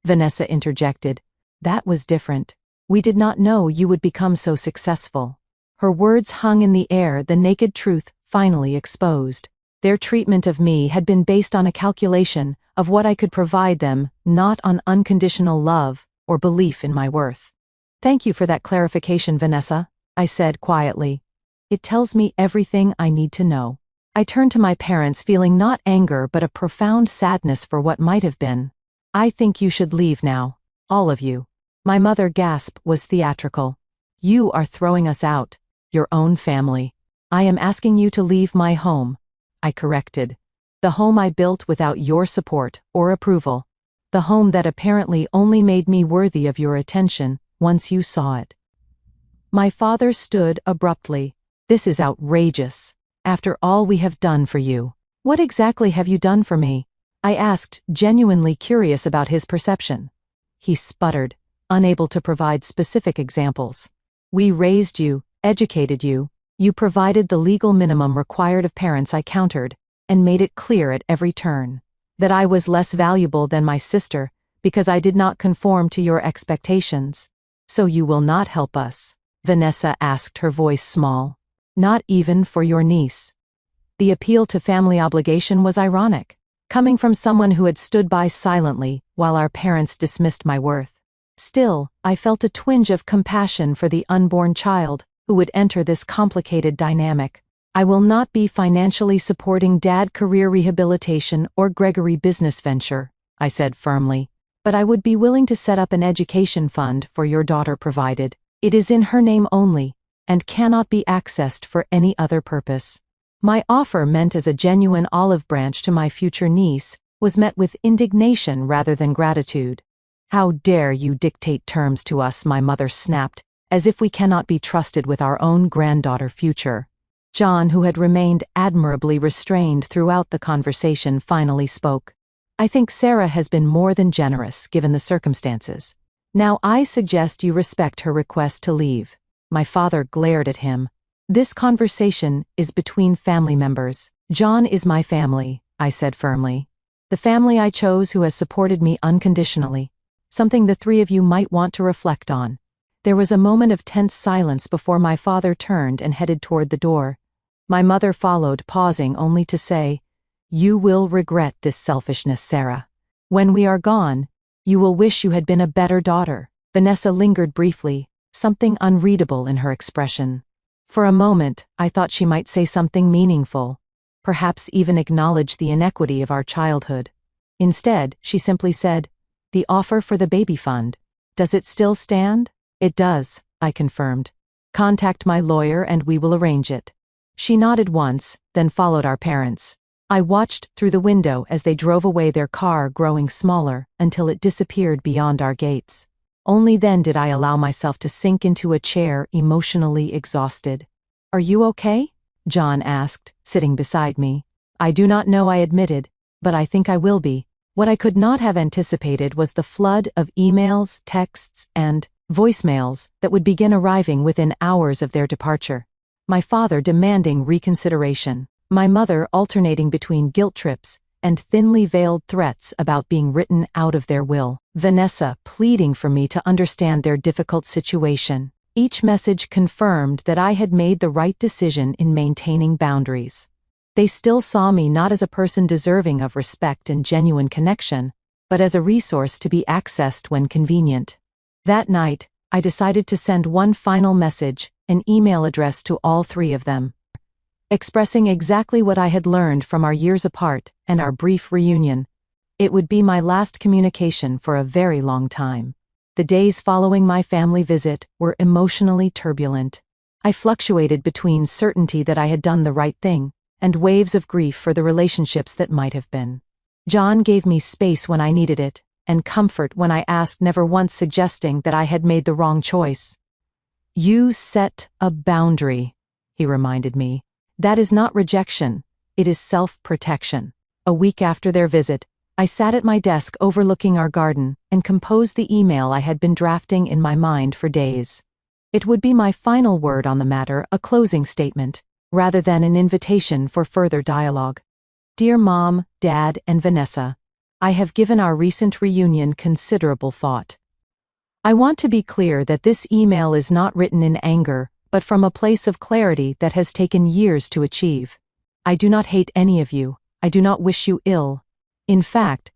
Vanessa interjected. That was different. We did not know you would become so successful. Her words hung in the air, the naked truth finally exposed. Their treatment of me had been based on a calculation of what I could provide them, not on unconditional love or belief in my worth. Thank you for that clarification, Vanessa, I said quietly. It tells me everything I need to know. I turned to my parents feeling not anger but a profound sadness for what might have been. I think you should leave now. All of you. My mother gasp was theatrical. You are throwing us out. Your own family. I am asking you to leave my home. I corrected. The home I built without your support or approval. The home that apparently only made me worthy of your attention once you saw it. My father stood abruptly. This is outrageous. After all we have done for you. What exactly have you done for me? I asked, genuinely curious about his perception. He sputtered, unable to provide specific examples. We raised you, educated you. You provided the legal minimum required of parents, I countered, and made it clear at every turn that I was less valuable than my sister because I did not conform to your expectations. So you will not help us? Vanessa asked, her voice small. Not even for your niece. The appeal to family obligation was ironic, coming from someone who had stood by silently while our parents dismissed my worth. Still, I felt a twinge of compassion for the unborn child who would enter this complicated dynamic. I will not be financially supporting Dad career rehabilitation or Gregory business venture, I said firmly, but I would be willing to set up an education fund for your daughter provided it is in her name only and cannot be accessed for any other purpose. My offer, meant as a genuine olive branch to my future niece, was met with indignation rather than gratitude. How dare you dictate terms to us, my mother snapped, as if we cannot be trusted with our own granddaughter future. John, who had remained admirably restrained throughout the conversation, finally spoke. I think Sarah has been more than generous given the circumstances. Now I suggest you respect her request to leave. My father glared at him. This conversation is between family members. John is my family, I said firmly. The family I chose who has supported me unconditionally. Something the three of you might want to reflect on. There was a moment of tense silence before my father turned and headed toward the door. My mother followed, pausing only to say, "You will regret this selfishness, Sarah. When we are gone, you will wish you had been a better daughter." Vanessa lingered briefly, something unreadable in her expression. For a moment, I thought she might say something meaningful, perhaps even acknowledge the inequity of our childhood. Instead, she simply said, "The offer for the baby fund. Does it still stand?" "It does," I confirmed. "Contact my lawyer and we will arrange it." She nodded once, then followed our parents. I watched through the window as they drove away, their car growing smaller until it disappeared beyond our gates. Only then did I allow myself to sink into a chair, emotionally exhausted. "Are you okay?" John asked, sitting beside me. "I do not know," I admitted, "but I think I will be." What I could not have anticipated was the flood of emails, texts, and voicemails that would begin arriving within hours of their departure. My father demanding reconsideration, my mother alternating between guilt trips and thinly veiled threats about being written out of their will, Vanessa pleading for me to understand their difficult situation. Each message confirmed that I had made the right decision in maintaining boundaries. They still saw me not as a person deserving of respect and genuine connection, but as a resource to be accessed when convenient. That night, I decided to send one final message, an email address to all three of them, expressing exactly what I had learned from our years apart and our brief reunion. It would be my last communication for a very long time. The days following my family visit were emotionally turbulent. I fluctuated between certainty that I had done the right thing and waves of grief for the relationships that might have been. John gave me space when I needed it, and comfort when I asked, never once suggesting that I had made the wrong choice. "You set a boundary," he reminded me. "That is not rejection, it is self-protection." A week after their visit, I sat at my desk overlooking our garden and composed the email I had been drafting in my mind for days. It would be my final word on the matter, a closing statement, rather than an invitation for further dialogue. "Dear Mom, Dad, and Vanessa, I have given our recent reunion considerable thought. I want to be clear that this email is not written in anger, but from a place of clarity that has taken years to achieve. I do not hate any of you. I do not wish you ill. In fact,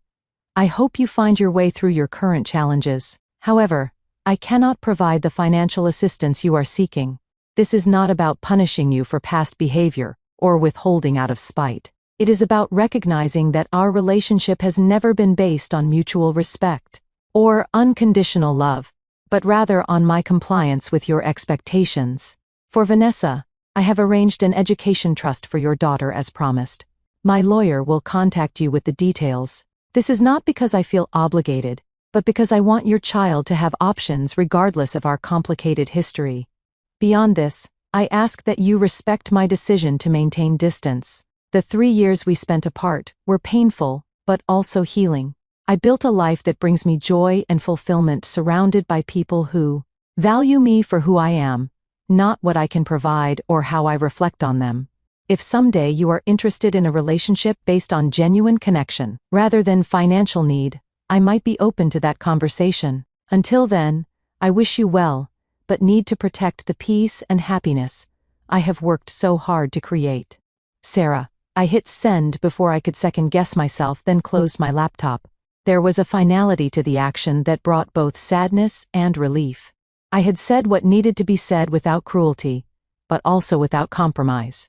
I hope you find your way through your current challenges. However, I cannot provide the financial assistance you are seeking. This is not about punishing you for past behavior or withholding out of spite. It is about recognizing that our relationship has never been based on mutual respect or unconditional love, but rather on my compliance with your expectations. For Vanessa, I have arranged an education trust for your daughter as promised. My lawyer will contact you with the details. This is not because I feel obligated, but because I want your child to have options regardless of our complicated history. Beyond this, I ask that you respect my decision to maintain distance. The 3 years we spent apart were painful, but also healing. I built a life that brings me joy and fulfillment, surrounded by people who value me for who I am, not what I can provide or how I reflect on them. If someday you are interested in a relationship based on genuine connection, rather than financial need, I might be open to that conversation. Until then, I wish you well, but need to protect the peace and happiness I have worked so hard to create. Sarah. I hit send before I could second-guess myself, then closed my laptop. There was a finality to the action that brought both sadness and relief. I had said what needed to be said without cruelty, but also without compromise.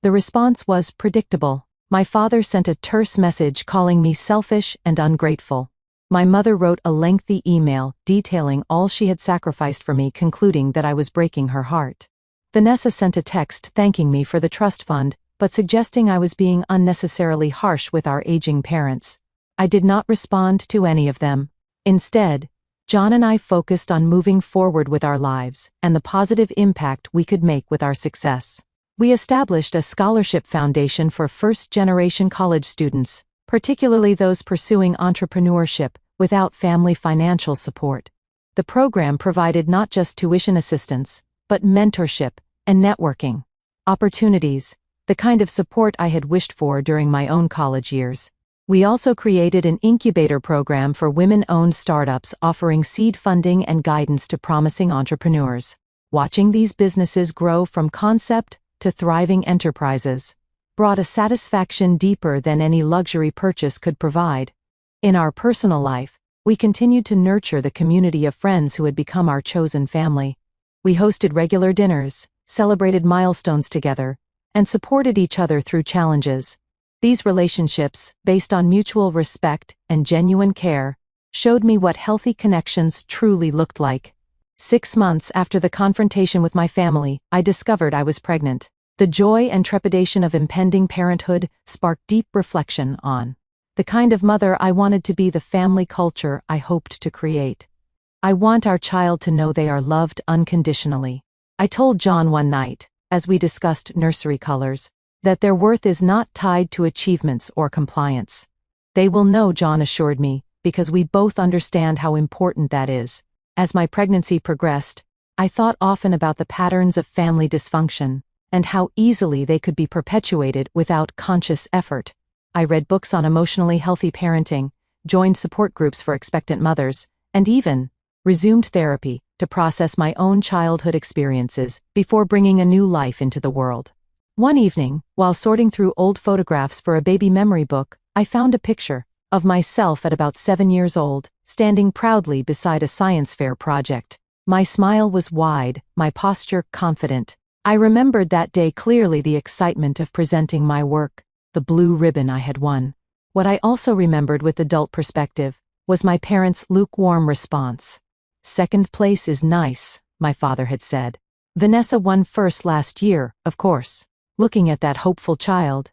The response was predictable. My father sent a terse message calling me selfish and ungrateful. My mother wrote a lengthy email detailing all she had sacrificed for me, concluding that I was breaking her heart. Vanessa sent a text thanking me for the trust fund, but suggesting I was being unnecessarily harsh with our aging parents. I did not respond to any of them. Instead, John and I focused on moving forward with our lives and the positive impact we could make with our success. We established a scholarship foundation for first-generation college students, particularly those pursuing entrepreneurship without family financial support. The program provided not just tuition assistance, but mentorship and networking opportunities, the kind of support I had wished for during my own college years. We also created an incubator program for women-owned startups offering seed funding and guidance to promising entrepreneurs. Watching these businesses grow from concept to thriving enterprises brought a satisfaction deeper than any luxury purchase could provide. In our personal life, we continued to nurture the community of friends who had become our chosen family. We hosted regular dinners, celebrated milestones together, and supported each other through challenges. These relationships, based on mutual respect and genuine care, showed me what healthy connections truly looked like. 6 months after the confrontation with my family, I discovered I was pregnant. The joy and trepidation of impending parenthood sparked deep reflection on the kind of mother I wanted to be, the family culture I hoped to create. I want our child to know they are loved unconditionally. I told John one night, as we discussed nursery colors, that their worth is not tied to achievements or compliance. They will know, John assured me, because we both understand how important that is. As my pregnancy progressed, I thought often about the patterns of family dysfunction and how easily they could be perpetuated without conscious effort. I read books on emotionally healthy parenting, joined support groups for expectant mothers, and even resumed therapy to process my own childhood experiences before bringing a new life into the world. One evening, while sorting through old photographs for a baby memory book, I found a picture of myself at about 7 years old, standing proudly beside a science fair project. My smile was wide, my posture confident. I remembered that day clearly, the excitement of presenting my work, the blue ribbon I had won. What I also remembered with adult perspective was my parents' lukewarm response. "Second place is nice," my father had said. "Vanessa won first last year, of course." Looking at that hopeful child,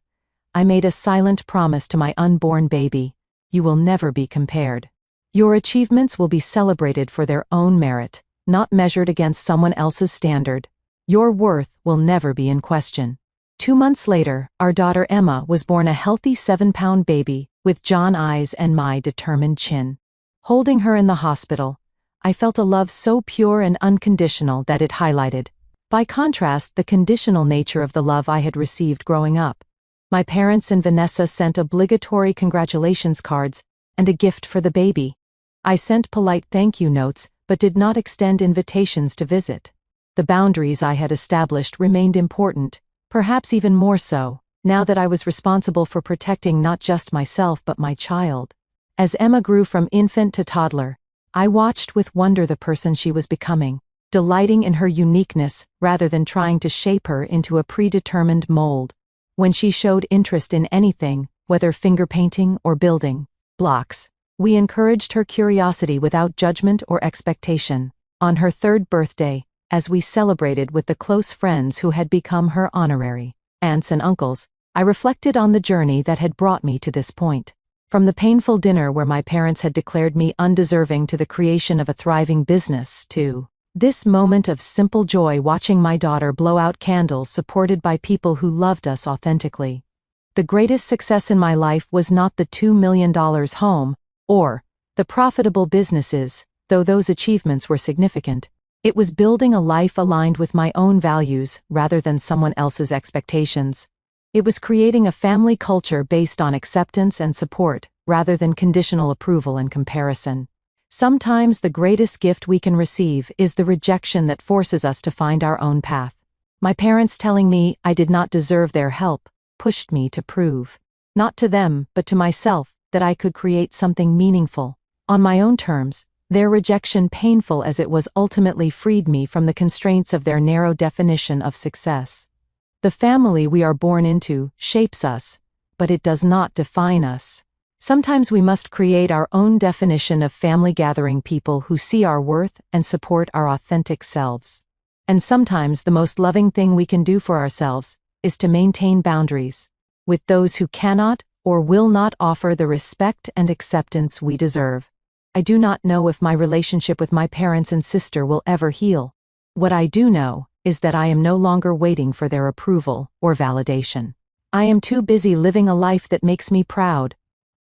I made a silent promise to my unborn baby: "You will never be compared. Your achievements will be celebrated for their own merit, not measured against someone else's standard. Your worth will never be in question." 2 months later, our daughter Emma was born, a healthy 7-pound baby with John eyes and my determined chin. Holding her in the hospital, I felt a love so pure and unconditional that it highlighted, by contrast, the conditional nature of the love I had received growing up. My parents and Vanessa sent obligatory congratulations cards and a gift for the baby. I sent polite thank you notes but did not extend invitations to visit. The boundaries I had established remained important, perhaps even more so, now that I was responsible for protecting not just myself but my child. As Emma grew from infant to toddler, I watched with wonder the person she was becoming, delighting in her uniqueness rather than trying to shape her into a predetermined mold. When she showed interest in anything, whether finger painting or building blocks, we encouraged her curiosity without judgment or expectation. On her 3rd birthday, as we celebrated with the close friends who had become her honorary aunts and uncles, I reflected on the journey that had brought me to this point. From the painful dinner where my parents had declared me undeserving to the creation of a thriving business to this moment of simple joy watching my daughter blow out candles supported by people who loved us authentically. The greatest success in my life was not the $2 million home or the profitable businesses, though those achievements were significant. It was building a life aligned with my own values rather than someone else's expectations. It was creating a family culture based on acceptance and support rather than conditional approval and comparison. Sometimes the greatest gift we can receive is the rejection that forces us to find our own path. My parents telling me I did not deserve their help pushed me to prove, not to them but to myself, that I could create something meaningful on my own terms. Their rejection, painful as it was, ultimately freed me from the constraints of their narrow definition of success. The family we are born into shapes us, but it does not define us. Sometimes we must create our own definition of family, gathering people who see our worth and support our authentic selves. And sometimes the most loving thing we can do for ourselves is to maintain boundaries with those who cannot or will not offer the respect and acceptance we deserve. I do not know if my relationship with my parents and sister will ever heal. What I do know is that I am no longer waiting for their approval or validation. I am too busy living a life that makes me proud,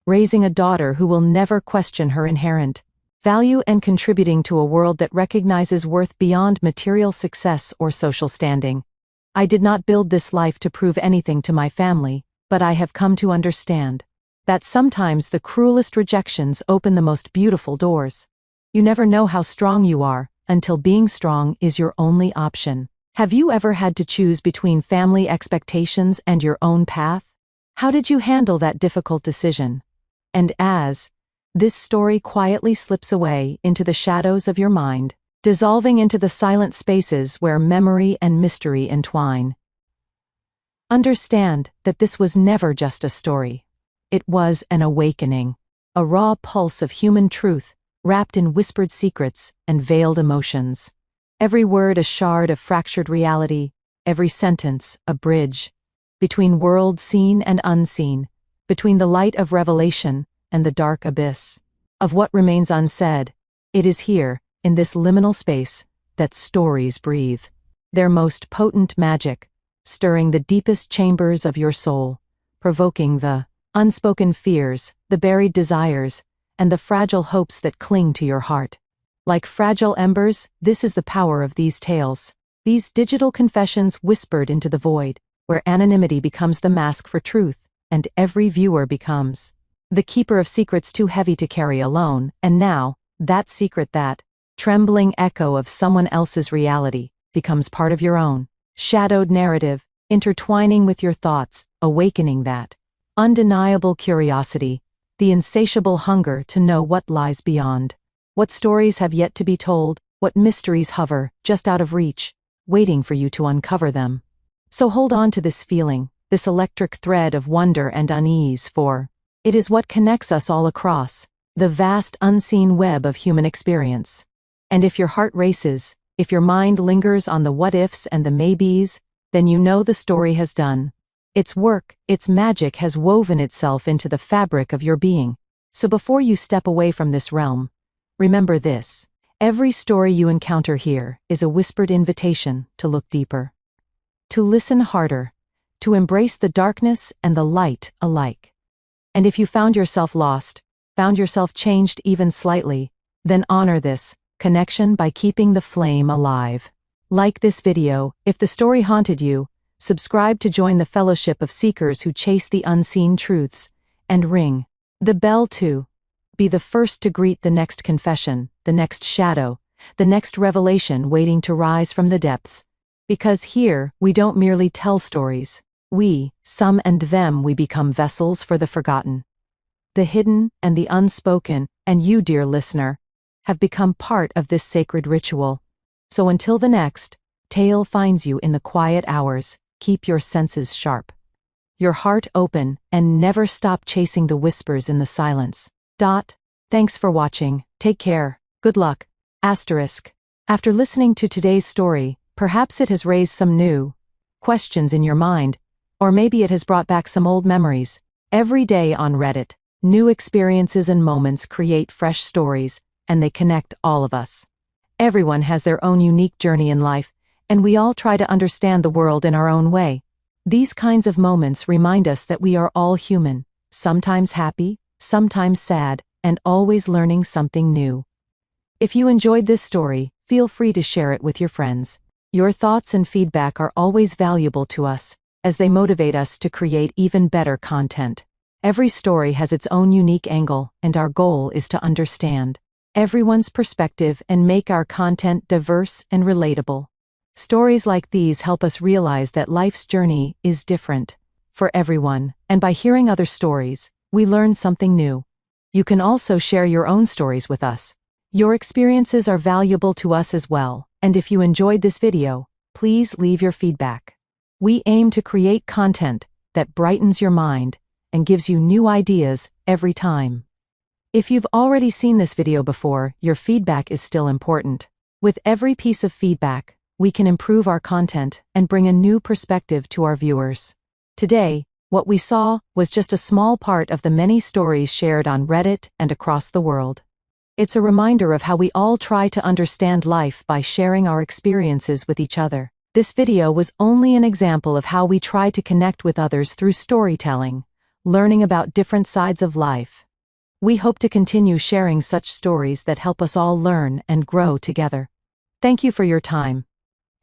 raising a daughter who will never question her inherent value and contributing to a world that recognizes worth beyond material success or social standing. I did not build this life to prove anything to my family, but I have come to understand that sometimes the cruelest rejections open the most beautiful doors. You never know how strong you are until being strong is your only option. Have you ever had to choose between family expectations and your own path? How did you handle that difficult decision? And as this story quietly slips away into the shadows of your mind, dissolving into the silent spaces where memory and mystery entwine, understand that this was never just a story. It was an awakening, a raw pulse of human truth, wrapped in whispered secrets and veiled emotions. Every word a shard of fractured reality, every sentence a bridge between worlds seen and unseen, between the light of revelation and the dark abyss of what remains unsaid. It is here, in this liminal space, that stories breathe, their most potent magic, stirring the deepest chambers of your soul, provoking the unspoken fears, the buried desires, and the fragile hopes that cling to your heart. Like fragile embers, this is the power of these tales, these digital confessions whispered into the void, where anonymity becomes the mask for truth, and every viewer becomes the keeper of secrets too heavy to carry alone. And now, that secret, that trembling echo of someone else's reality, becomes part of your own shadowed narrative, intertwining with your thoughts, awakening that undeniable curiosity, the insatiable hunger to know what lies beyond. What stories have yet to be told, what mysteries hover just out of reach, waiting for you to uncover them. So hold on to this feeling, this electric thread of wonder and unease, for it is what connects us all across the vast unseen web of human experience. And if your heart races, if your mind lingers on the what-ifs and the maybes, then you know the story has done its work, its magic has woven itself into the fabric of your being. So before you step away from this realm, remember this: every story you encounter here is a whispered invitation to look deeper, to listen harder, to embrace the darkness and the light alike. And if you found yourself lost, found yourself changed even slightly, then honor this connection by keeping the flame alive. Like this video if the story haunted you, subscribe to join the fellowship of seekers who chase the unseen truths, and ring the bell to be the first to greet the next confession, the next shadow, the next revelation waiting to rise from the depths. Because here, we don't merely tell stories. We, some and them, we become vessels for the forgotten, the hidden and the unspoken, and you, dear listener, have become part of this sacred ritual. So until the next tale finds you in the quiet hours, keep your senses sharp, your heart open, and never stop chasing the whispers in the silence. Thanks for watching. Take care. Good luck. After listening to today's story, perhaps it has raised some new questions in your mind, or maybe it has brought back some old memories. Every day on Reddit, new experiences and moments create fresh stories, and they connect all of us. Everyone has their own unique journey in life, and we all try to understand the world in our own way. These kinds of moments remind us that we are all human, sometimes happy, sometimes sad, and always learning something new. If you enjoyed this story, feel free to share it with your friends. Your thoughts and feedback are always valuable to us, as they motivate us to create even better content. Every story has its own unique angle, and our goal is to understand everyone's perspective and make our content diverse and relatable. Stories like these help us realize that life's journey is different for everyone, and by hearing other stories, we learn something new. You can also share your own stories with us. Your experiences are valuable to us as well, and if you enjoyed this video, please leave your feedback. We aim to create content that brightens your mind and gives you new ideas every time. If you've already seen this video before, your feedback is still important. With every piece of feedback, we can improve our content and bring a new perspective to our viewers. Today, what we saw was just a small part of the many stories shared on Reddit and across the world. It's a reminder of how we all try to understand life by sharing our experiences with each other. This video was only an example of how we try to connect with others through storytelling, learning about different sides of life. We hope to continue sharing such stories that help us all learn and grow together. Thank you for your time.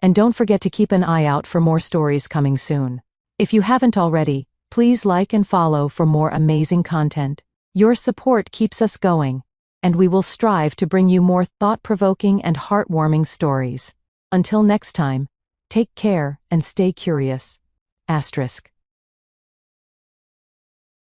And don't forget to keep an eye out for more stories coming soon. If you haven't already, Please like and follow for more amazing content. Your support keeps us going, and we will strive to bring you more thought-provoking and heartwarming stories. Until next time, take care and stay curious. Asterisk.